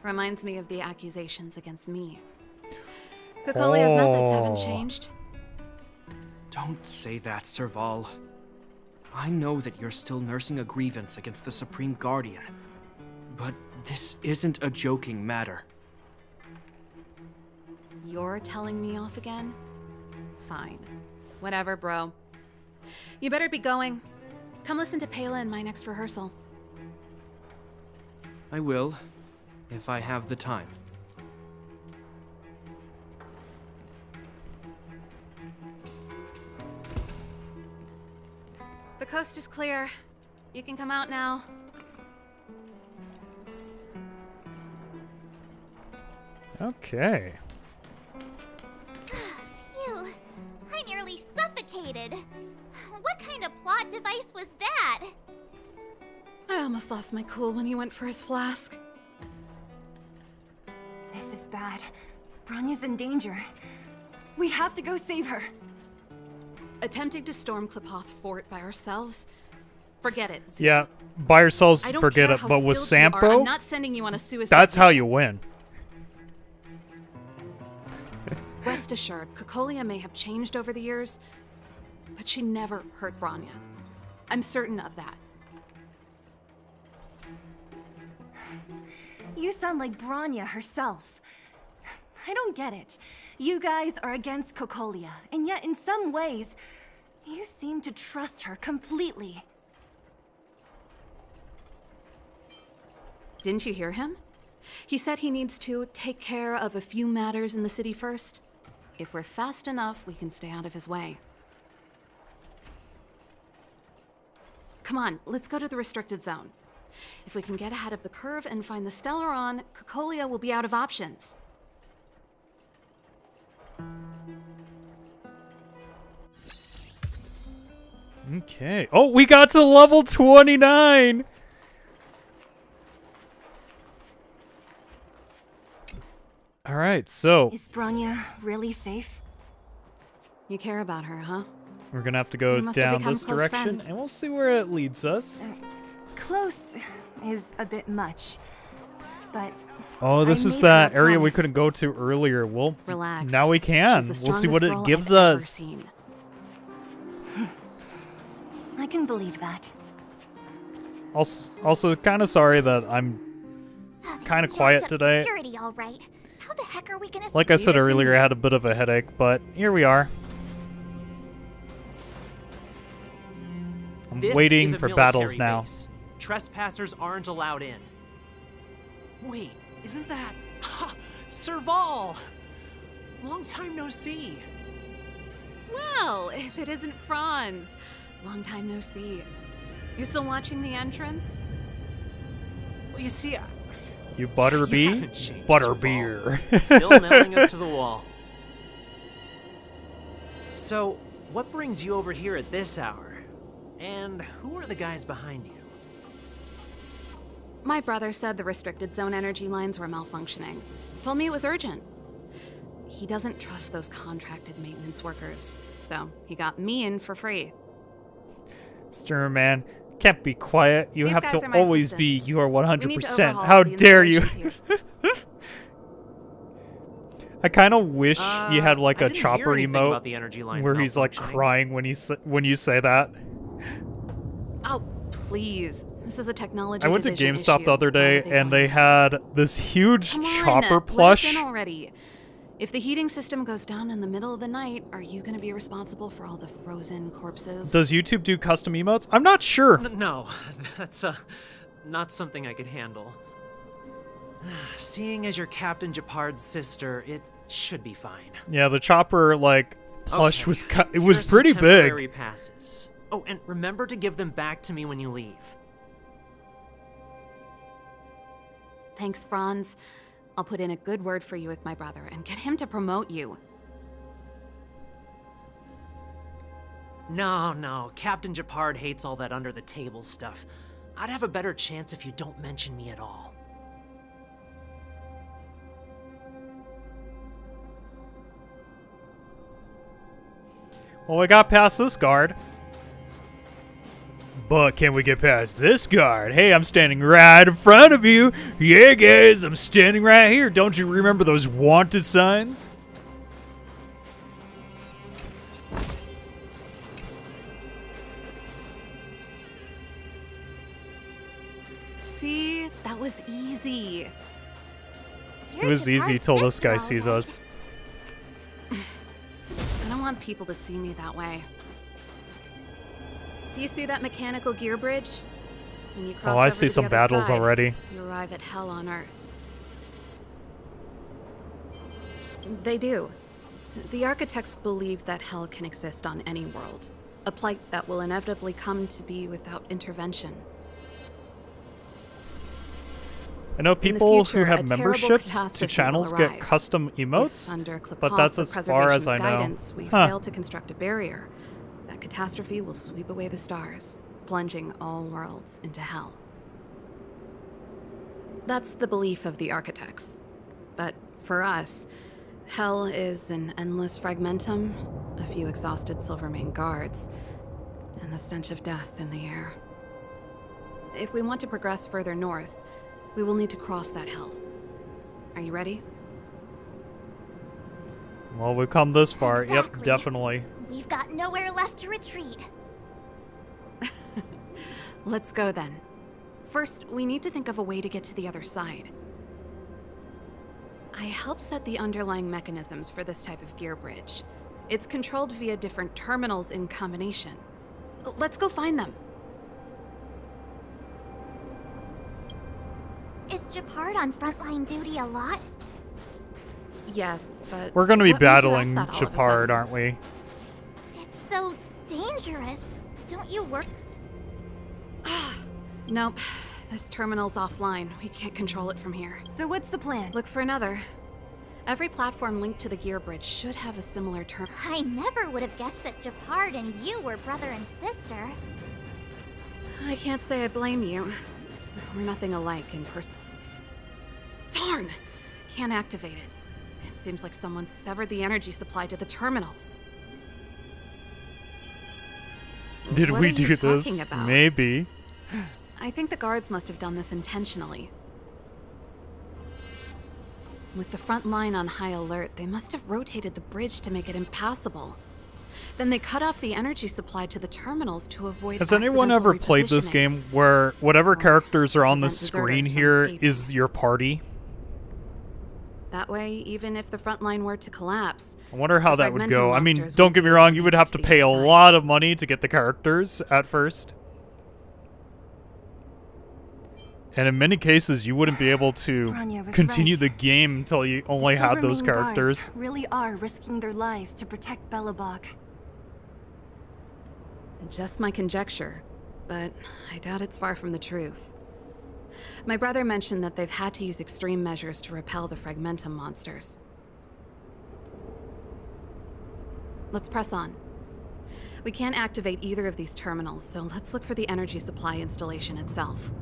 Reminds me of the accusations against me. Cocolia's methods haven't changed. Don't say that, Serval. I know that you're still nursing a grievance against the Supreme Guardian, but this isn't a joking matter. You're telling me off again? Fine. Whatever, bro. You better be going. Come listen to Pela in my next rehearsal. I will, if I have the time. The coast is clear. You can come out now. Okay. Phew, I nearly suffocated. What kind of plot device was that? I almost lost my cool when he went for his flask. This is bad. Bronya's in danger. We have to go save her. Attempting to storm Klepoth Fort by ourselves? Forget it. Yeah, by yourselves, I don't forget care it. how But with skilled you are, Sampo, I'm not sending you on a suicide that's how mission. you win. Rest assured, Cocolia may have changed over the years, but she never hurt Bronya. I'm certain of that. You sound like Bronya herself. I don't get it. You guys are against Cocolia, and yet in some ways, you seem to trust her completely. Didn't you hear him? He said he needs to take care of a few matters in the city first. If we're fast enough, we can stay out of his way. Come on, let's go to the restricted zone. If we can get ahead of the curve and find the Stellaron, Cocolia will be out of options. Okay. Oh, we got to level 29. All All right, so Is Bronya really safe? You care about her, huh? we're gonna have to go We must have down become this close direction, friends. and we'll see where it leads us. Close is a bit much, but Oh, this I is made her that a area we promise. couldn't go to earlier. Well, Relax. now we can. She's the We'll see what strongest it girl gives I've ever us. seen. I can believe that. Also kind of sorry that I'm kind of quiet Jacked up today. Security, all right. How the heck are we gonna? Like I said Leave it to earlier, me. I had a bit of a headache, but here we are. I'm This waiting is a for military battles now. base. Trespassers aren't allowed in. Wait, isn't that Serval? Long time no see. Well, if it isn't Franz. Long time no see. You're still watching the entrance? Well, you see, You butterbee? haven't changed, Butterbeer. still nailing us to the wall. So, what brings you over here at this hour? And who are the guys behind you? My brother said the restricted zone energy lines were malfunctioning. Told me it was urgent. He doesn't trust those contracted maintenance workers, so he got me in for free. Stir man, can't be quiet. You These have guys to are my always be assistants. your We need to 100%. overhaul How the dare you? installations here. I kind of wish you had like I a didn't hear chopper anything emote about the energy lines where he's like malfunctioning. crying when you say that. Oh, please. This is a technology I went to division GameStop issue. the other day Why are they and they telling us? had this huge Come on, chopper let us plush. in already. If the heating system goes down in the middle of the night, are you going to be responsible for all the frozen corpses? Does YouTube do custom emotes? I'm not sure. No, that's not something I could handle. Seeing as you're Captain Japard's sister, it should be fine. Yeah, the chopper like plush Okay, was it here was are some pretty temporary big. passes. Oh, and remember to give them back to me when you leave. Thanks, Franz. I'll put in a good word for you with my brother and get him to promote you. No, Captain Japard hates all that under-the-table stuff. I'd have a better chance if you don't mention me at all. Well, we got past this guard. But can we get past this guard? Hey, I'm standing right in front of you. Yeah, guys, I'm standing right here. Don't you remember those wanted signs? See? That was easy. It was easy till this guy sees us. I don't want people to see me that way. Do you see that mechanical gear bridge? When you cross Oh, I over see to some the other battles side, already. You arrive at hell on Earth. They do. The architects believe that hell can exist on any world. A plight that will inevitably come to be without intervention. I know In the people future, who a have terrible memberships to catastrophe channels will get arrive. custom emotes, If under but Klipov, that's the as far as I preservation's know. guidance, we Huh. fail to construct a barrier. That catastrophe will sweep away the stars, plunging all worlds into hell. That's the belief of the architects. But for us, hell is an endless fragmentum, a few exhausted Silvermane guards, and the stench of death in the air. If we want to progress further north, we will need to cross that hell. Are you ready? Well, we've come this far. Yep, Exactly. definitely. We've got nowhere left to retreat. Let's go then. First, we need to think of a way to get to the other side. I helped set the underlying mechanisms for this type of gear bridge. It's controlled via different terminals in combination. Let's go find them. Is Japard on frontline duty a lot? Yes, but We're going to be what made you ask battling that all of a Japard, sudden? aren't we? It's so dangerous. Don't you work? Nope. This terminal's offline. We can't control it from here. So what's the plan? Look for another. Every platform linked to the gear bridge should have a similar terminal. I never would have guessed that Japard and you were brother and sister. I can't say I blame you. We're nothing alike in person. Darn! Can't activate it. Seems like someone severed the energy supply to the terminals. Did What we are you do talking this? about? Maybe. I think the guards must have done this intentionally. With the front line on high alert, they must have rotated the bridge to make it impassable. Then they cut off the energy supply to the terminals to avoid Has anyone accidental ever played this repositioning. game where whatever characters are on the prevent screen deserters from here escaping. is your party? That way, even if the front line were to collapse, I wonder how the that would Fragmentum go. I mean, monsters don't would get me be wrong, you would have to to the pay a other side. lot of money to get the characters at first. And in many cases, you wouldn't be able to Bronya was continue right. the game until you only had those Silvermane characters. guards really are risking their lives to protect Belobog. Just my conjecture, but I doubt it's far from the truth. My brother mentioned that they've had to use extreme measures to repel the Fragmentum monsters. Let's press on. We can't activate either of these terminals, so let's look for the energy supply installation itself.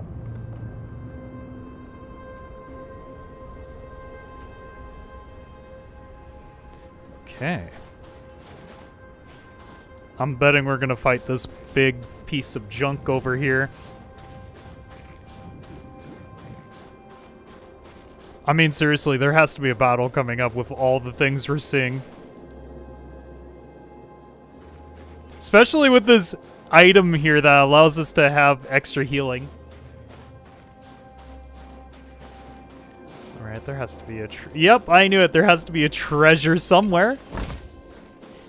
Okay. I'm betting we're gonna fight this big piece of junk over here. I mean, seriously, there has to be a battle coming up with all the things we're seeing. Especially with this item here that allows us to have extra healing. Alright, there has to be a yep, I knew it. There has to be a treasure somewhere.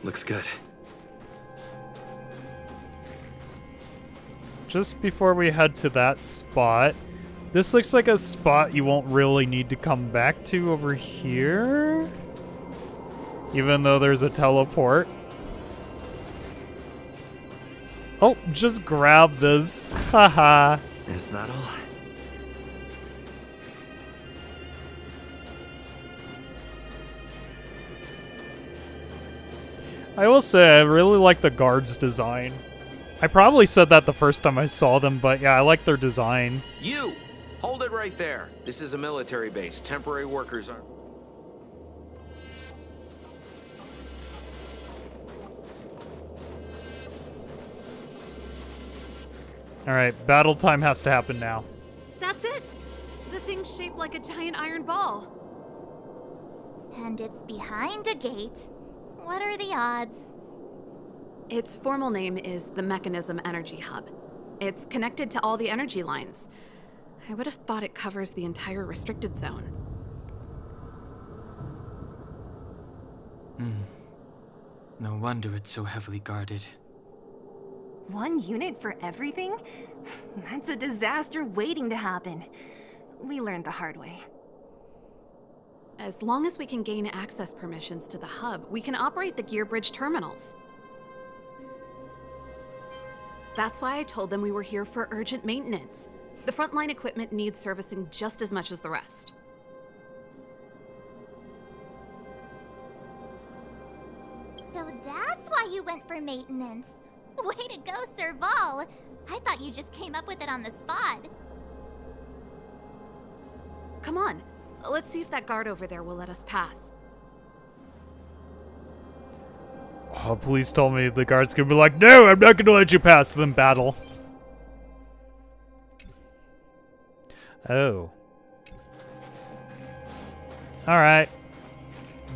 Looks good. Just before we head to that spot, this looks like a spot you won't really need to come back to over here. Even though there's a teleport. Oh, just grab this. Haha. Is that all? I will say, I really like the guards' design. I probably said that the first time I saw them, but yeah, I like their design. You! Hold it right there. This is a military base. Temporary workers are... Alright, battle time has to happen now. That's it! The thing's shaped like a giant iron ball. And it's behind a gate. What are the odds? Its formal name is the Mechanism Energy Hub. It's connected to all the energy lines. I would have thought it covers the entire restricted zone. No wonder it's so heavily guarded. One unit for everything? That's a disaster waiting to happen. We learned the hard way. As long as we can gain access permissions to the hub, we can operate the gear bridge terminals. That's why I told them we were here for urgent maintenance. The frontline equipment needs servicing just as much as the rest. So that's why you went for maintenance. Way to go, Serval. I thought you just came up with it on the spot. Come on, let's see if that guard over there will let us pass. Oh, please tell me the guard's gonna be like, no, I'm not gonna let you pass, then battle. Oh. Alright.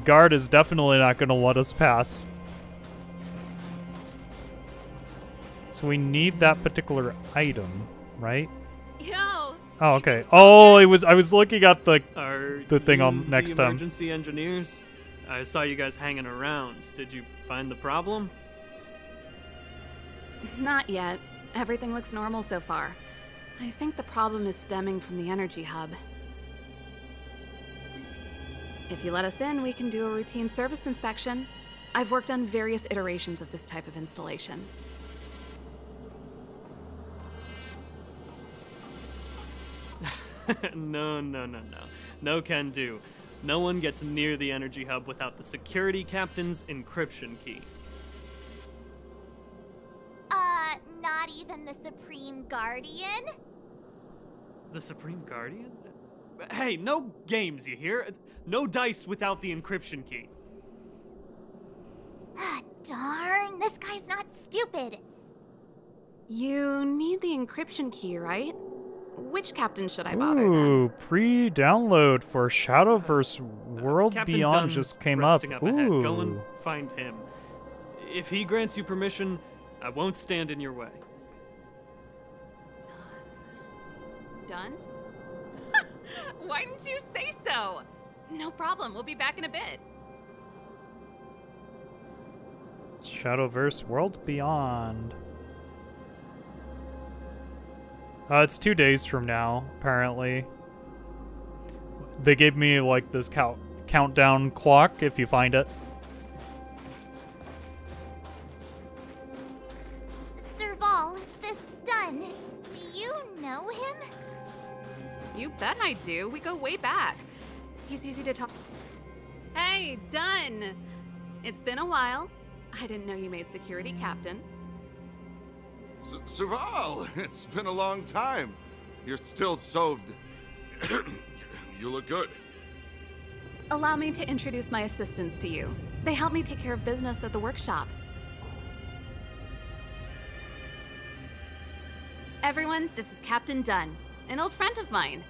Guard is definitely not gonna let us pass. So we need that particular item, right? Yo! Oh, okay. Oh, I was looking at the thing on You next the time. emergency engineers? I saw you guys hanging around. Did you find the problem? Not yet. Everything looks normal so far. I think the problem is stemming from the energy hub. If you let us in, we can do a routine service inspection. I've worked on various iterations of this type of installation. No. No can do. No one gets near the energy hub without the security captain's encryption key. Not even the Supreme Guardian? The Supreme Guardian? Hey, no games, you hear? No dice without the encryption key. Darn, this guy's not stupid. You need the encryption key, right? Which captain should I bother Ooh, pre-download for Shadowverse World Captain Beyond Dunn's just came resting up. ahead. Ooh. Go and find him. If he grants you permission, I won't stand in your way. Done? Why didn't you say so? No problem, we'll be back in a bit. Shadowverse World Beyond. It's 2 days from now, apparently. They gave me, like, this countdown clock, if you find it. Serval, this Dunn, do you know him? You bet I do. We go way back. He's easy to talk. Hey, Dunn! It's been a while. I didn't know you made security captain. Serval, it's been a long time. You're still so... You look good. Allow me to introduce my assistants to you. They help me take care of business at the workshop. Everyone, this is Captain Dunn, an old friend of mine.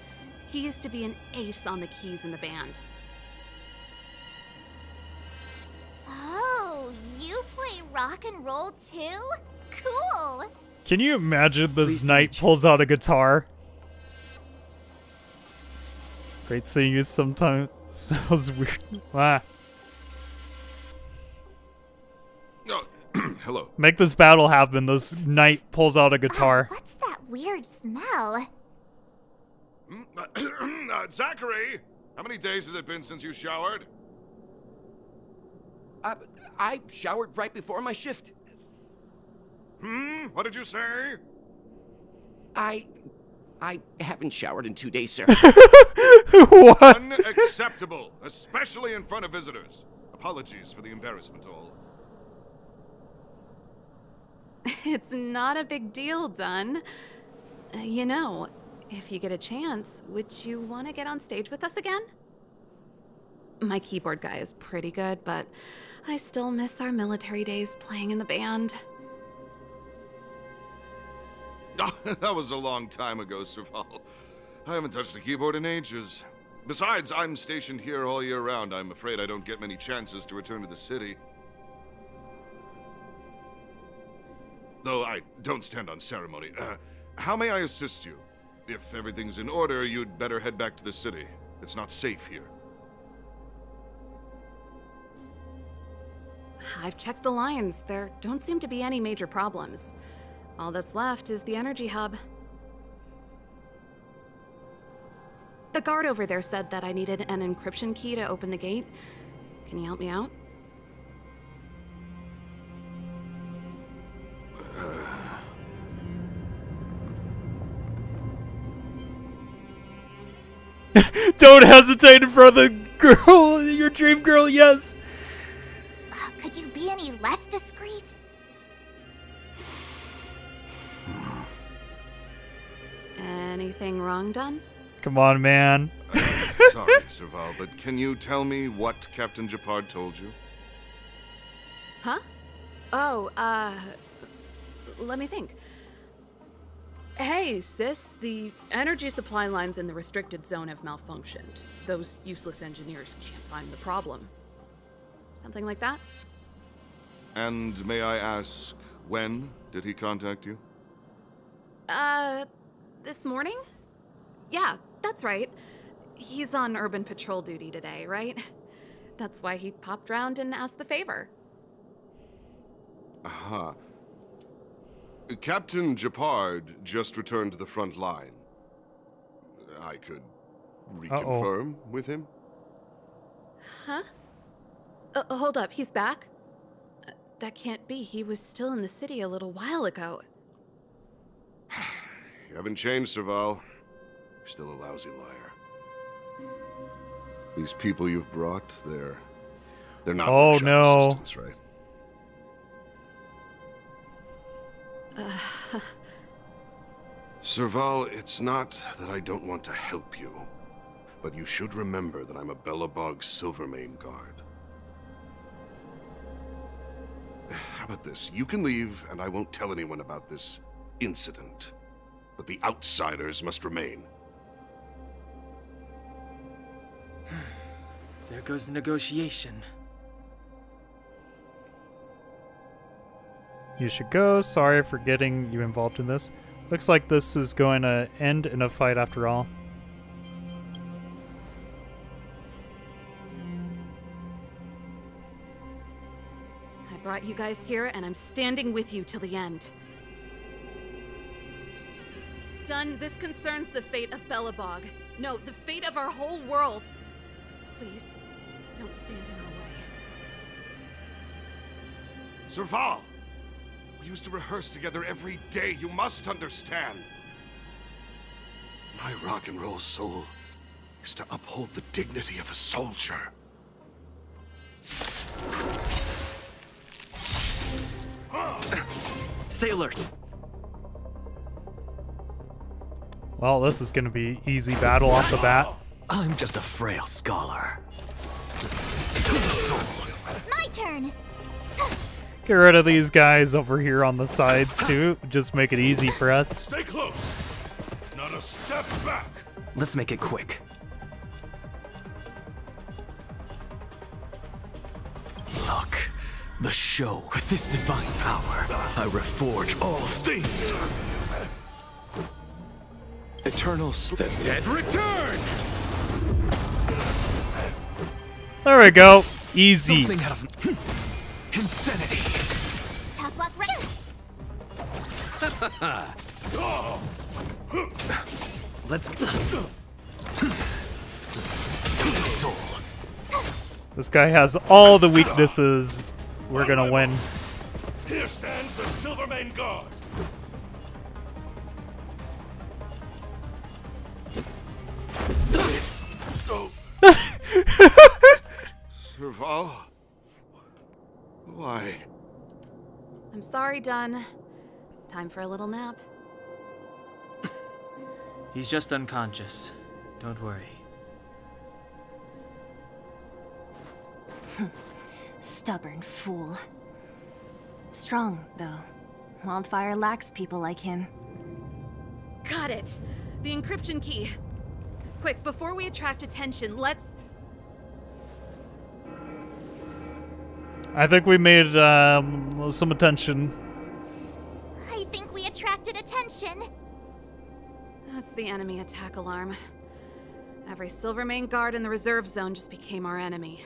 He used to be an ace on the keys in the band. Oh, you play rock and roll too? Cool. Can you imagine this knight pulls out a guitar? Great seeing you sometimes. Sounds weird. Ah. Hello. Make this battle happen. This knight pulls out a guitar. What's that weird smell? Zachary, how many days has it been since you showered? I showered right before my shift. What did you say? I haven't showered in 2 days, sir. What? Unacceptable, especially in front of visitors. Apologies for the embarrassment, all. It's not a big deal, Dunn. You know, if you get a chance, would you want to get on stage with us again? My keyboard guy is pretty good, but I still miss our military days playing in the band. That was a long time ago, Serval. I haven't touched a keyboard in ages. Besides, I'm stationed here all year round. I'm afraid I don't get many chances to return to the city. Though I don't stand on ceremony. How may I assist you? If everything's in order, you'd better head back to the city. It's not safe here. I've checked the lines. There don't seem to be any major problems. All that's left is the energy hub. The guard over there said that I needed an encryption key to open the gate. Can you help me out? Don't hesitate in front of the girl, your dream girl, yes. Could you be any less discreet? Anything wrong, Dunn? Come on, man. Sorry, Serval, but can you tell me what Captain Japard told you? Huh? Oh, let me think. Hey, sis, the energy supply lines in the restricted zone have malfunctioned. Those useless engineers can't find the problem. Something like that? And may I ask, when did he contact you? This morning? Yeah, that's right. He's on urban patrol duty today, right? That's why he popped round and asked the favor. Aha. Captain Japard just returned to the front line. I could reconfirm with him? Huh? Hold up, he's back? That can't be. He was still in the city a little while ago. You haven't changed, Serval. You're still a lousy liar. These people you've brought, they're not workshop assistants, right? Serval, it's not that I don't want to help you. but you should remember that I'm a Belobog Silvermane guard. How about this? You can leave, and I won't tell anyone about this incident. But the outsiders must remain. There goes the negotiation. You should go. Sorry for getting you involved in this. Looks like this is going to end in a fight after all. I brought you guys here, and I'm standing with you till the end. Done. This concerns the fate of Belobog. No, the fate of our whole world. Please, don't stand in our way. Serval! We used to rehearse together every day, you must understand. My rock and roll soul is to uphold the dignity of a soldier. Stay alert. Well, this is going to be easy battle off the bat. I'm just a frail scholar. My turn! Get rid of these guys over here on the sides, too. Just make it easy for us. Stay close. Not a step back. Let's make it quick. Look, the show. With this divine power, I reforge all things. Eternal the dead return. There we go. Easy. Something out of insanity. Tough luck, right? Let's soul. This guy has all the weaknesses. We're gonna win. Here stands the Silvermane Guard. Serval? Why? I'm sorry, Dunn. Time for a little nap. He's just unconscious. Don't worry. Stubborn fool. Strong, though. Wildfire lacks people like him. Got it. The encryption key. Quick, before we attract attention, let's... I think we made some attention. I think we attracted attention. That's the enemy attack alarm. Every Silvermane guard in the reserve zone just became our enemy.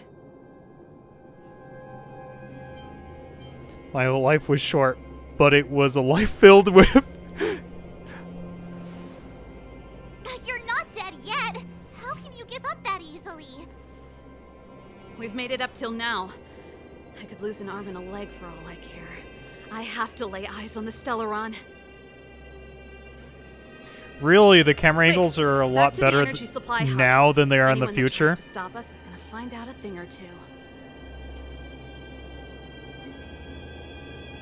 My life was short, but it was a life filled with... You're not dead yet. How can you give up that easily? We've made it up till now. I could lose an arm and a leg for all I care. I have to lay eyes on the Stellaron. Really, the camera angles are a lot better now than they are in the Anyone that future. tries to stop us is gonna find out a thing or two.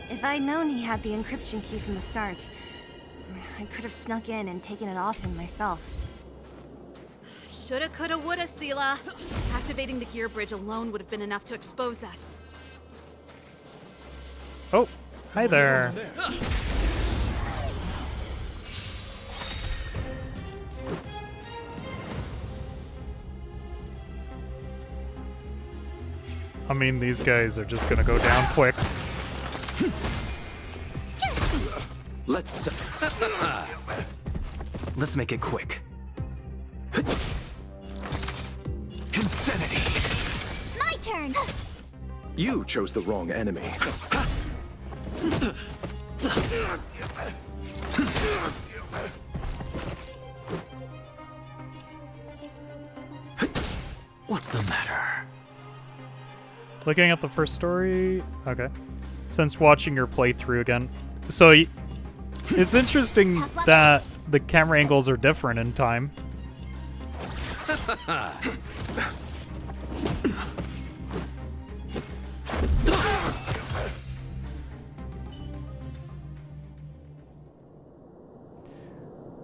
If I'd known he had the encryption key from the start, I could have snuck in and taken it off him myself. Shoulda, coulda, woulda, Sela. Activating the gear bridge alone would have been enough to expose us. Oh, hi there. I mean, these guys are just gonna go down quick. Let's make it quick. Insanity. My turn. You chose the wrong enemy. What's the matter? Looking at the first story, okay. Since watching your playthrough again, so it's interesting that the camera angles are different in time.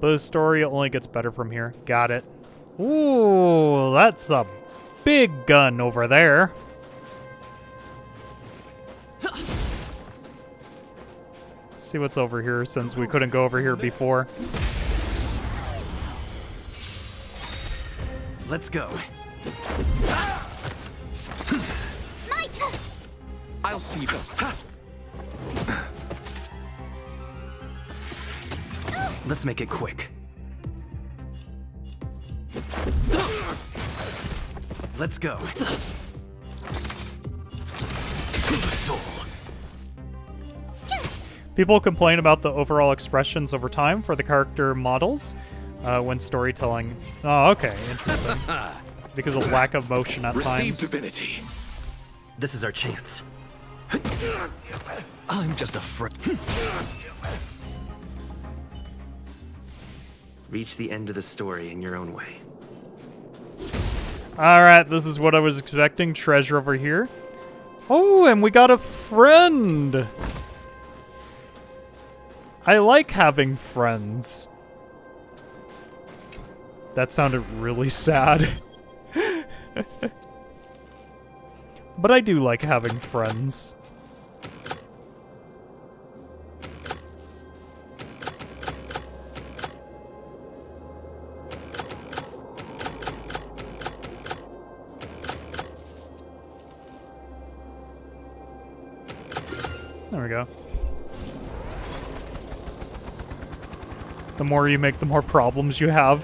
But the story only gets better from here. Got it. Ooh, that's a big gun over there. Let's see what's over here since we couldn't go over here before. Let's go. Might! I'll see them. Let's make it quick. Let's go. To the soul. People complain about the overall expressions over time for the character models when storytelling. Oh, okay, interesting. Because of lack of motion at times. Divinity. This is our chance. I'm just a friend. Reach the end of the story in your own way. Alright, this is what I was expecting. Treasure over here. Oh, and we got a friend! I like having friends. That sounded really sad. But I do like having friends. There we go. The more you make, the more problems you have.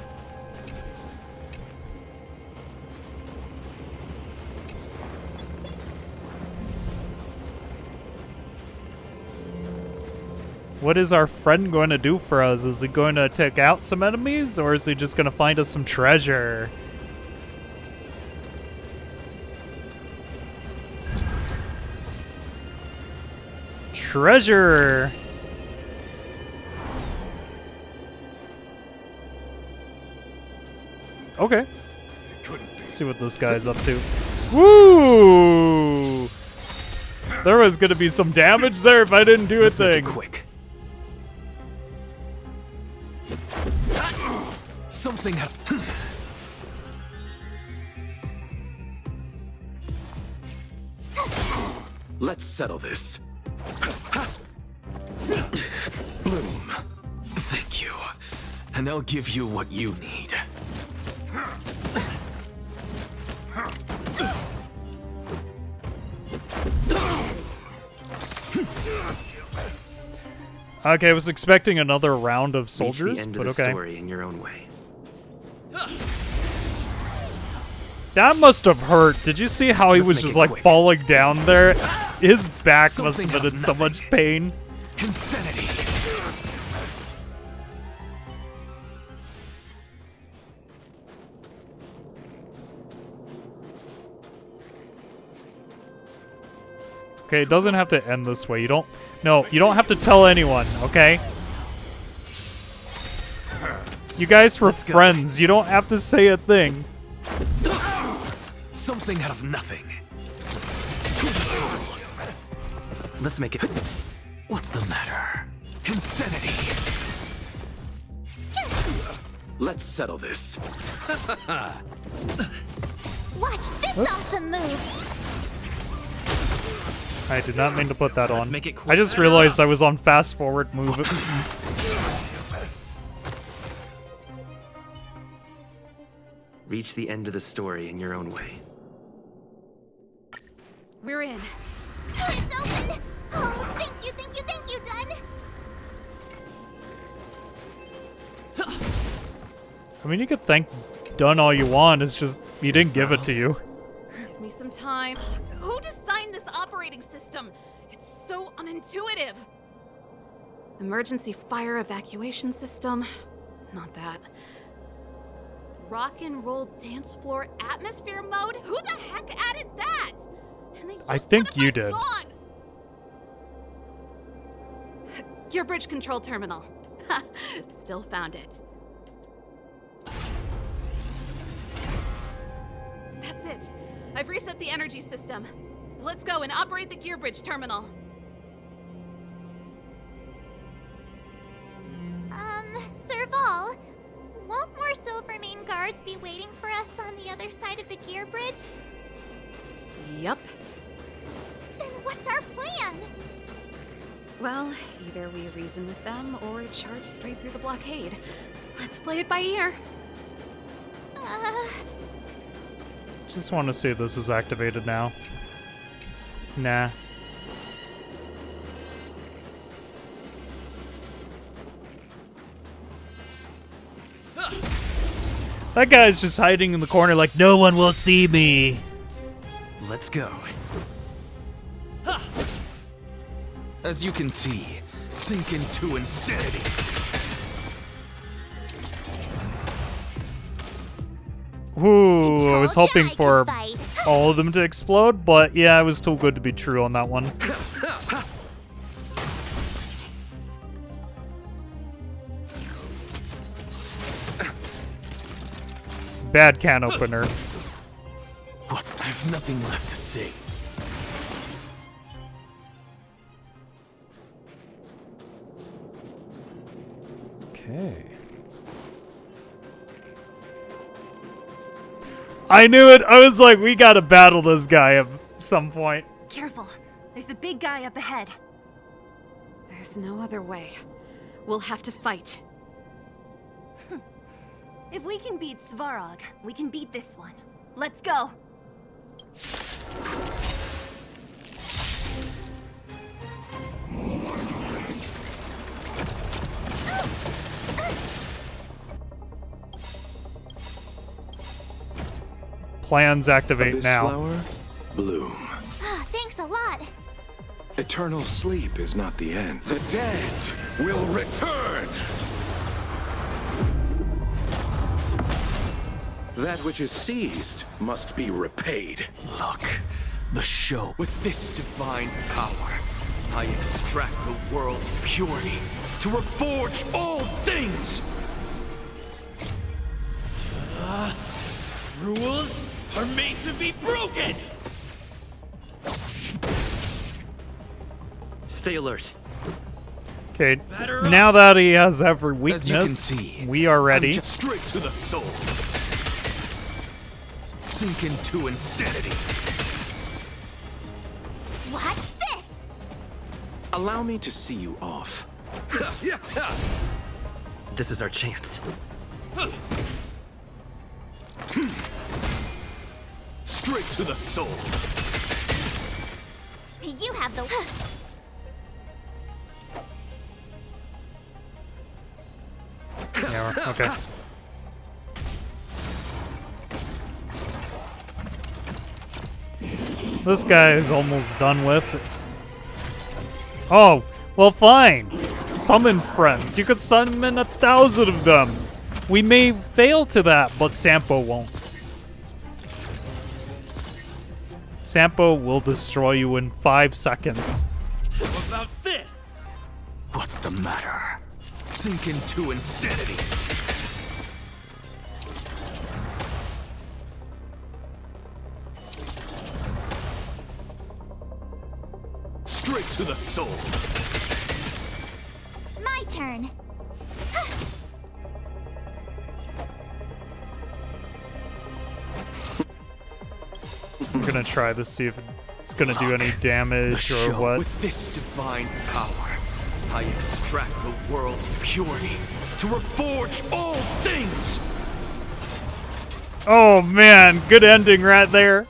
What is our friend going to do for us? Is he going to take out some enemies, or is he just going to find us some treasure? Treasure! Okay. Let's see what this guy's up to. Woo! There was gonna be some damage there if I didn't do a thing. Quick. Something. Let's settle this. Bloom. Thank you. And I'll give you what you need. Okay, I was expecting another round of soldiers, Reach the end but of the okay. story in your own way. That must have hurt. Did you see how he was just like falling down there? His back must have been in so much pain. Insanity. Okay, it doesn't have to end this way. You don't have to tell anyone, okay? You guys were friends. You don't have to say a thing. Something out of nothing. To the soul. Let's make it. What's the matter? Insanity. Let's settle this. Watch this awesome move. I did not mean to put that on. Make it I just realized I was on fast forward move. Reach the end of the story in your own way. We're in. It's open! Oh, thank you, Dun! I mean, you could thank Dun all you want. It's just he didn't give it to you. Give me some time. Who designed this operating system? It's so unintuitive. Emergency fire evacuation system? Not that. Rock and roll dance floor atmosphere mode? Who the heck added that? And they I think you did. songs. Your bridge control terminal. Still found it. That's it. I've reset the energy system. Let's go and operate the gear bridge terminal. Serval, won't more Silvermane guards guards be waiting for us on the other side of the gear bridge? Yup. Then what's our plan? Well, either we reason with them or charge straight through the blockade. Let's play it by ear. Just want to see if this is activated now. Nah. That guy's just hiding in the corner like, no one will see me. Let's go. As you can see, sink into insanity. Ooh, I was hoping for all of them to explode, but yeah, it was too good to be true on that one. Bad can opener. There's nothing left to say. Okay. I knew it. I was like, we gotta battle this guy at some point. Careful. There's a big guy up ahead. There's no other way. We'll have to fight. If we can beat Svarog, we can beat this one. Let's go. Plans activate This now. flower, bloom. Thanks a lot. Eternal sleep is not the end. The dead will return. That which is seized must be repaid. Look, the show. With this divine power, I extract the world's purity to reforge all things. Rules are made to be broken! Stay alert. Okay, now that he has every As you can weakness, see, we are ready. I'm just straight to the soul. Sink into insanity. Watch this! Allow me to see you off. This is our chance. Straight to the soul. You have the... Yeah, okay. This guy is almost done with. Oh, well fine. Summon friends. You could summon 1,000 of them. We may fail to that, but Sampo won't. Sampo will destroy you in 5 seconds. How about this? What's the matter? Sink into insanity. Straight to the soul. My turn. I'm gonna try this, see if it's gonna do any damage or what. With this divine power, I extract the world's purity to reforge all things. Oh man, good ending right there.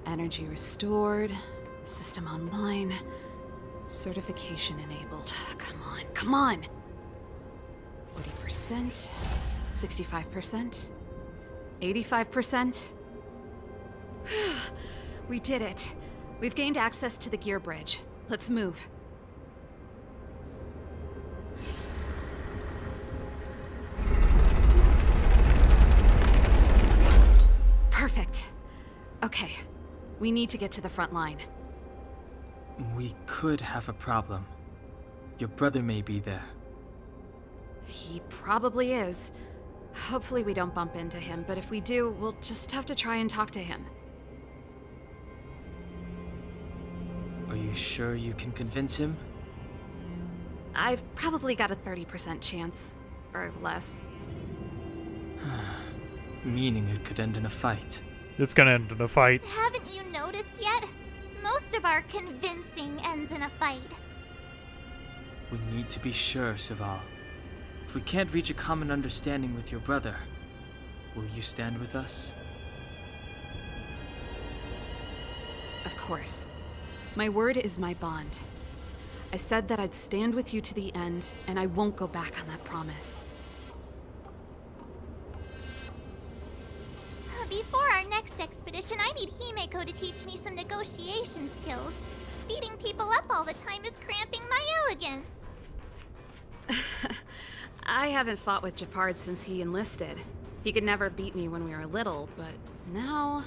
Energy restored. System online. Certification enabled. Come on, come on! 40%. 65%. 85%. We did it. We've gained access to the gear bridge. Let's move. Perfect. Okay. We need to get to the front line. We could have a problem. Your brother may be there. He probably is. Hopefully we don't bump into him, but if we do, we'll just have to try and talk to him. Are you sure you can convince him? I've probably got a 30% chance, or less. Meaning it could end in a fight. It's gonna end in a fight. Haven't you noticed yet? Most of our convincing ends in a fight. We need to be sure, Serval. If we can't reach a common understanding with your brother, will you stand with us? Of course. My word is my bond. I said that I'd stand with you to the end, and I won't go back on that promise. Before our next expedition, I need Himeko to teach me some negotiation skills. Beating people up all the time is cramping my elegance. I haven't fought with Japard since he enlisted. He could never beat me when we were little, but now...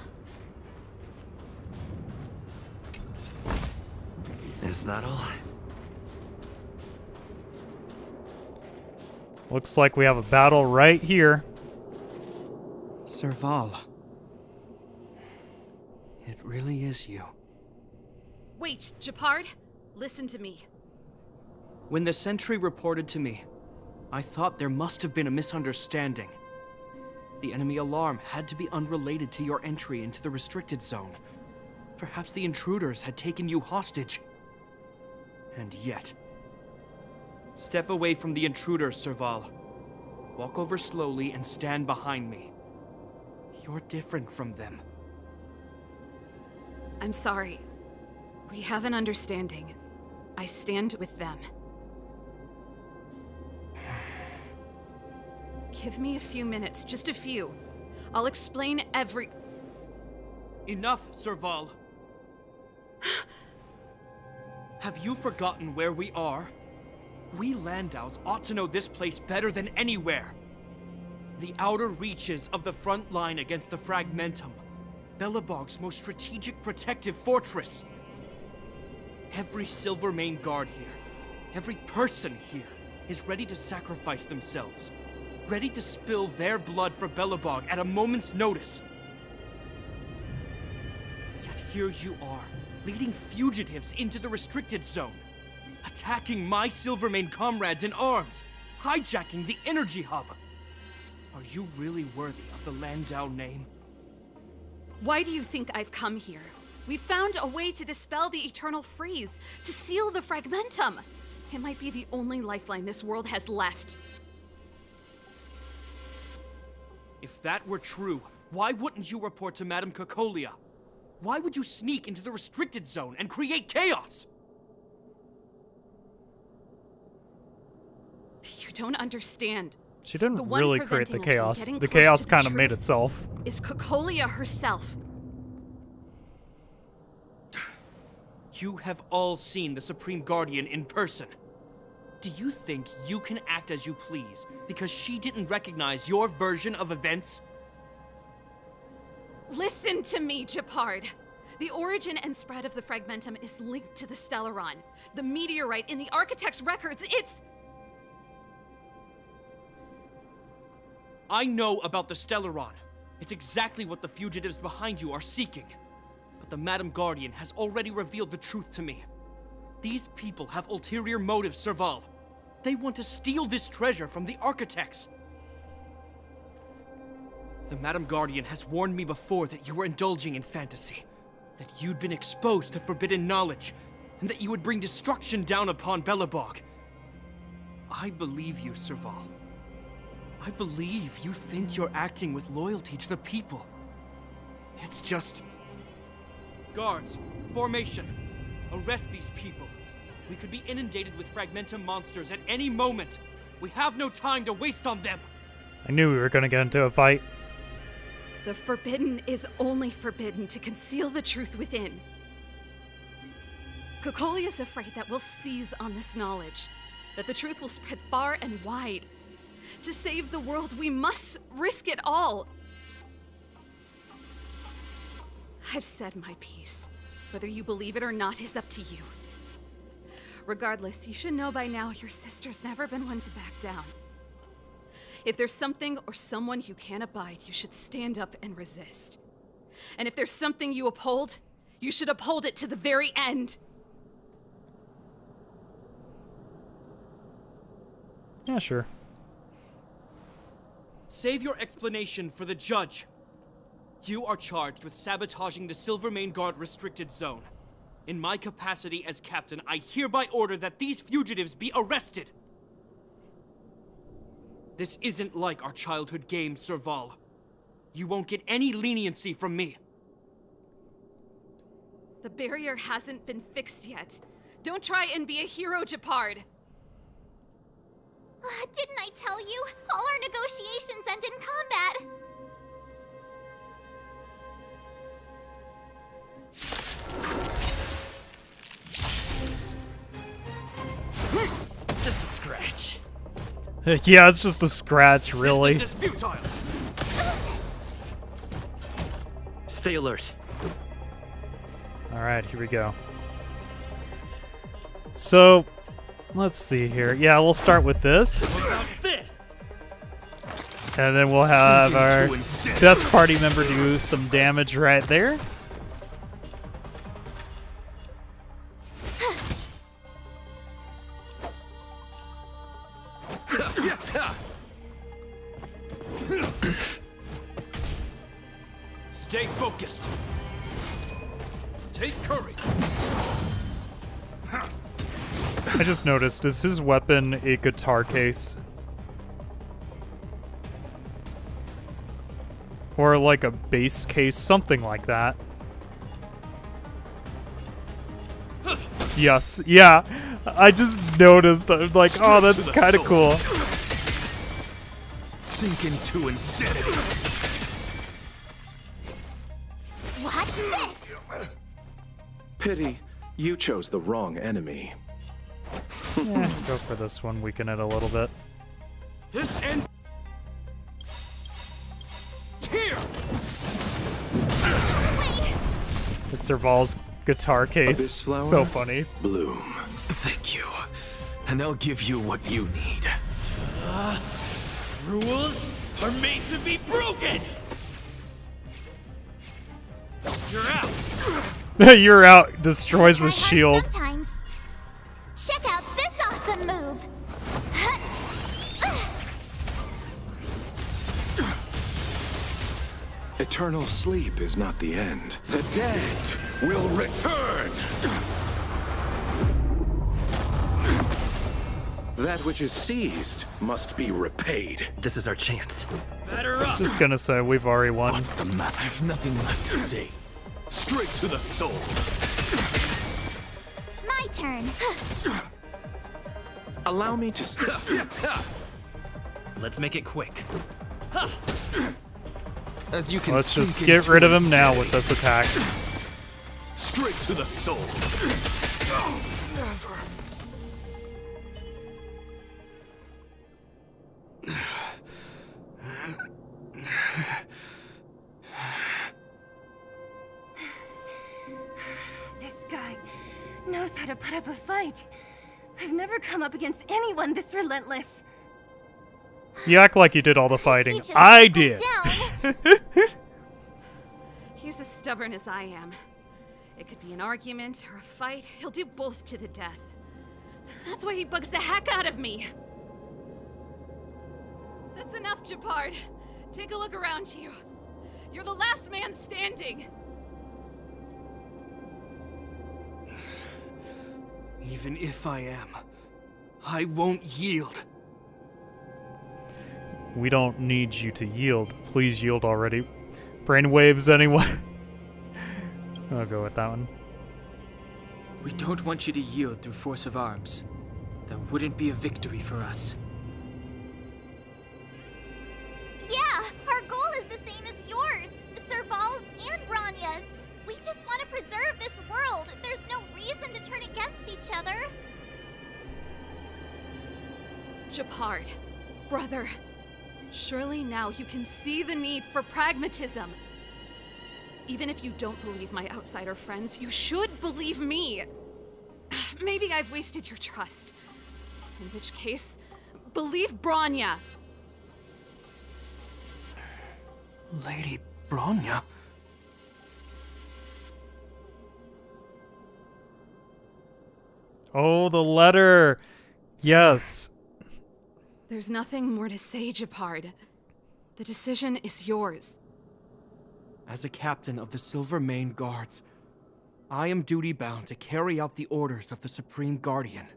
Is that all? Looks like we have a battle right here. Serval. It really is you. Wait, Japard, listen to me. When the sentry reported to me, I thought there must have been a misunderstanding. The enemy alarm had to be unrelated to your entry into the restricted zone. Perhaps the intruders had taken you hostage. And yet... Step away from the intruders, Serval. Walk over slowly and stand behind me. You're different from them. I'm sorry. We have an understanding. I stand with them. Give me a few minutes, just a few. I'll explain every... Enough, Serval. Have you forgotten where we are? We Landaus ought to know this place better than anywhere. The outer reaches of the front line against the Fragmentum. Belobog's most strategic protective fortress. Every Silvermane guard here, every person here, is ready to sacrifice themselves. Ready to spill their blood for Belobog at a moment's notice. Yet here you are, leading fugitives into the restricted zone. Attacking my Silvermane comrades in arms. Hijacking the energy hub. Are you really worthy of the Landau name? Why do you think I've come here? We found a way to dispel the eternal freeze, to seal the Fragmentum. It might be the only lifeline this world has left. If that were true, why wouldn't you report to Madame Cocolia? Why would you sneak into the restricted zone and create chaos? You don't understand. She didn't The one really create the preventing us from chaos. getting The close chaos to the kind of made truth itself. Is Cocolia herself. You have all seen the Supreme Guardian in person. Do you think you can act as you please because she didn't recognize your version of events? Listen to me, Japard. The origin and spread of the Fragmentum is linked to the Stellaron. The meteorite in the Architect's records, it's... I know about the Stellaron. It's exactly what the fugitives behind you are seeking. But the Madam Guardian has already revealed the truth to me. These people have ulterior motives, Serval. They want to steal this treasure from the Architects. The Madam Guardian has warned me before that you were indulging in fantasy. That you'd been exposed to forbidden knowledge. And that you would bring destruction down upon Belobog. I believe you, Serval. I believe you think you're acting with loyalty to the people. It's just... Guards, formation. Arrest these people. We could be inundated with Fragmentum monsters at any moment. We have no time to waste on them. I knew we were going to get into a fight. The forbidden is only forbidden to conceal the truth within. Cocolia's afraid that we'll seize on this knowledge. That the truth will spread far and wide. To save the world, we must risk it all. I've said my piece. Whether you believe it or not is up to you. Regardless, you should know by now your sister's never been one to back down. If there's something or someone you can't abide, you should stand up and resist. And if there's something you uphold, you should uphold it to the very end. Yeah, sure. Save your explanation for the judge. You are charged with sabotaging the Silvermane Guard restricted zone. In my capacity as captain, I hereby order that these fugitives be arrested. This isn't like our childhood game, Serval. You won't get any leniency from me. The barrier hasn't been fixed yet. Don't try and be a hero, Japard. Didn't I tell you? All our negotiations end in combat. Just a scratch. Yeah, it's just a scratch, really. Stay alert. Alright, here we go. So, let's see here. Yeah, we'll start with this. And then we'll have our best party member do some damage right there. Stay focused. Take courage. I just noticed, is his weapon a guitar case? Or like a bass case, something like that. Yes, yeah. I just noticed. I'm like, oh, that's kind of cool. Sink into insanity. Watch this! Pity, you chose the wrong enemy. Yeah, go for this one, weaken it a little bit. This ends here. It's Serval's guitar case. This flower, so funny. Bloom. Thank you. And I'll give you what you need. Rules are made to be broken! You're out! You're out. Destroys the shield. Sometimes. Check out this awesome move! Eternal sleep is not the end. The dead will return! That which is seized must be repaid. This is our chance. Batter up! Just gonna say, we've already won. What's the map? I have nothing left to say. Straight to the soul. My turn. Allow me to... Let's make it quick. As you can Let's just sink get into rid of him now insanity. with this attack. Straight to the soul. Never. This guy knows how to put up a fight. I've never come up against anyone this relentless. You act like you did all the fighting. I did. He's as stubborn as I am. It could be an argument or a fight. He'll do both to the death. That's why he bugs the heck out of me. That's enough, Japard. Take a look around you. You're the last man standing. Even if I am, I won't yield. We don't need you to yield. Please yield already. Brainwaves, anyone? I'll go with that one. We don't want you to yield through force of arms. That wouldn't be a victory for us. Yeah, our goal is the same as yours, Serval's and Bronya's. We just want to preserve this world. There's no reason to turn against each other. Japard, brother, surely now you can see the need for pragmatism. Even if you don't believe my outsider friends, you should believe me. Maybe I've wasted your trust. In which case, believe Bronya. Lady Bronya? Oh, the letter. Yes. There's nothing more to say, Japard. The decision is yours. As a captain of the Silver Mane Guards, I am duty-bound to carry out the orders of the Supreme Guardian.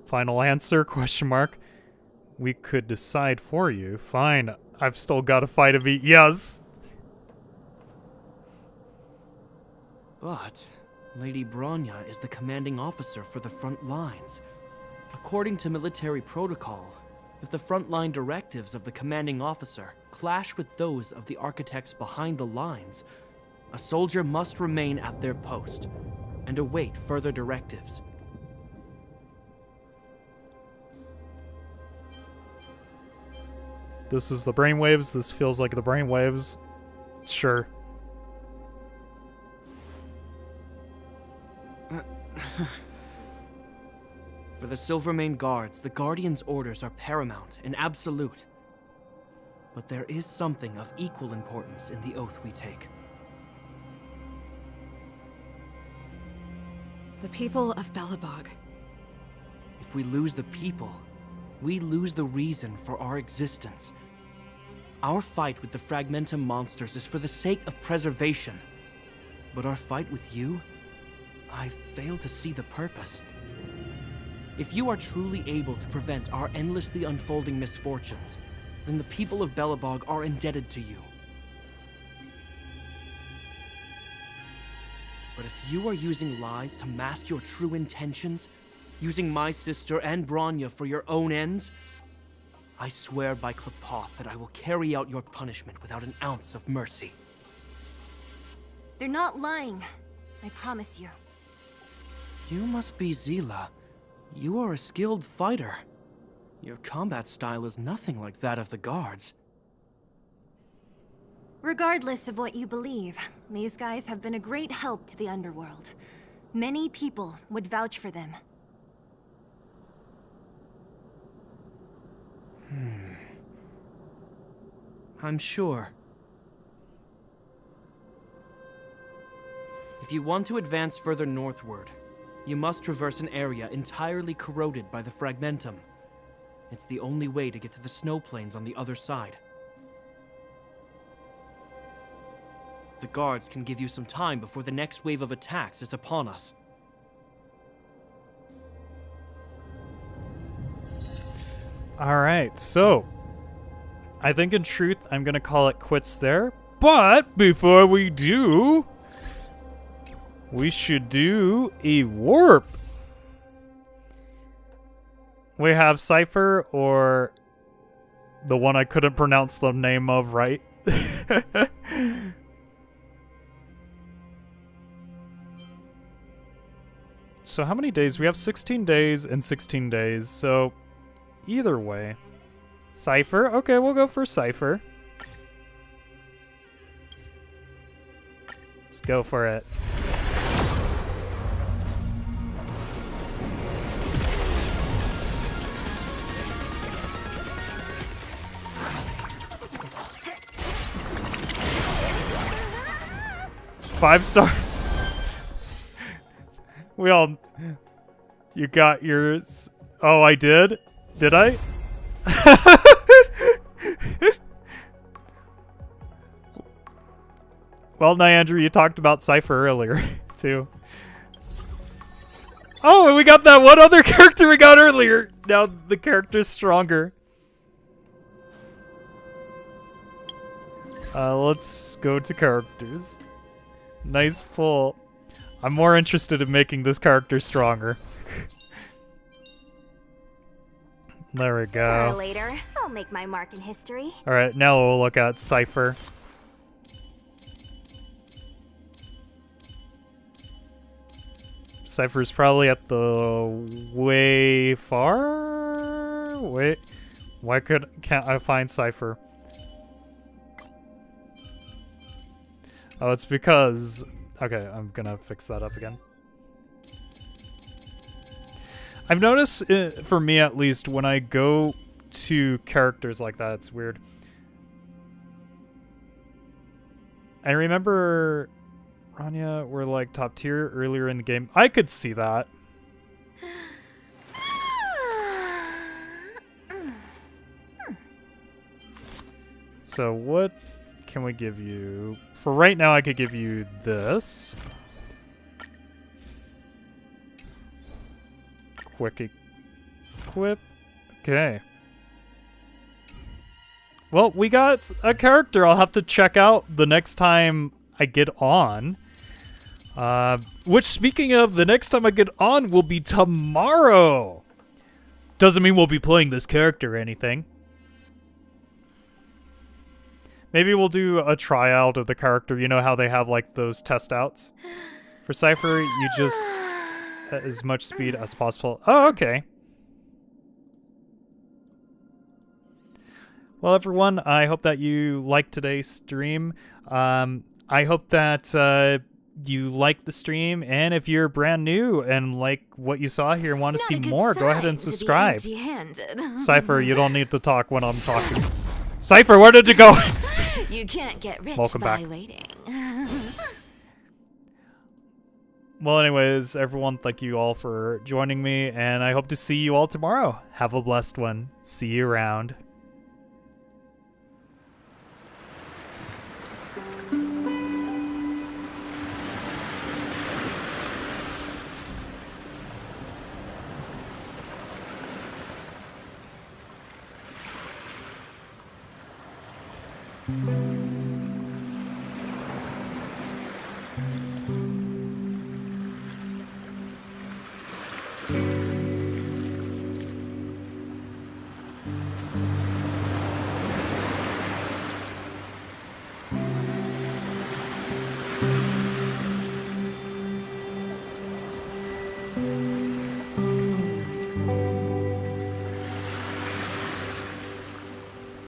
Final answer, question mark. We could decide for you. Fine, I've still got a fight to beat. Yes! But Lady Bronya is the commanding officer for the front lines. According to military protocol, if the frontline directives of the commanding officer clash with those of the architects behind the lines, a soldier must remain at their post and await further directives. This is the brainwaves. This feels like the brainwaves. Sure. For the Silvermane Guards, the Guardian's orders are paramount and absolute. But there is something of equal importance in the oath we take. The people of Belobog. If we lose the people, we lose the reason for our existence. Our fight with the Fragmentum monsters is for the sake of preservation. But our fight with you, I fail to see the purpose. If you are truly able to prevent our endlessly unfolding misfortunes, then the people of Belobog are indebted to you. But if you are using lies to mask your true intentions, using my sister and Bronya for your own ends, I swear by Klapoth that I will carry out your punishment without an ounce of mercy. They're not lying. I promise you. You must be Zila. You are a skilled fighter. Your combat style is nothing like that of the guards. Regardless of what you believe, these guys have been a great help to the underworld. Many people would vouch for them. I'm sure. If you want to advance further northward, you must traverse an area entirely corroded by the Fragmentum. It's the only way to get to the snow plains on the other side. The guards can give you some time before the next wave of attacks is upon us. Alright, so I think in truth I'm gonna call it quits there. But before we do, we should do a warp. We have Cypher or the one I couldn't pronounce the name of right. So how many days? We have 16 days and 16 days, so either way. Cypher? Okay, we'll go for Cypher. Let's go for it. Five star. We all... You got yours. Oh, I did? Did I? Well, Nyandra, you talked about Cypher earlier, too. Oh, and we got that one other character we got earlier. Now the character's stronger. Let's go to characters. Nice pull. I'm more interested in making this character stronger. There we Sooner or go. later, I'll make my mark in history. Alright, now we'll look at Cypher. Cypher's probably at the way far? Wait, why can't I find Cypher? Oh, it's because... Okay, I'm gonna fix that up again. I've noticed, for me at least, when I go to characters like that, it's weird. I remember Rania were like top tier earlier in the game. I could see that. So what can we give you? For right now, I could give you this. Quick equip. Okay. Well, we got a character I'll have to check out the next time I get on. Which, speaking of, the next time I get on will be tomorrow. Doesn't mean we'll be playing this character or anything. Maybe we'll do a tryout of the character. You know how they have, like, those test outs? For Cypher, you just... as much speed as possible. Oh, okay. Well, everyone, I hope that you liked today's stream. I hope that you liked the stream, and if you're brand new and like what you saw here and want to see more, go ahead and subscribe. Cypher, you don't need to talk when I'm talking. Cypher, where did you go? You can't get rich Welcome by back. waiting. Well, anyways, everyone, thank you all for joining me, and I hope to see you all tomorrow. Have a blessed one. See you around. Thank you.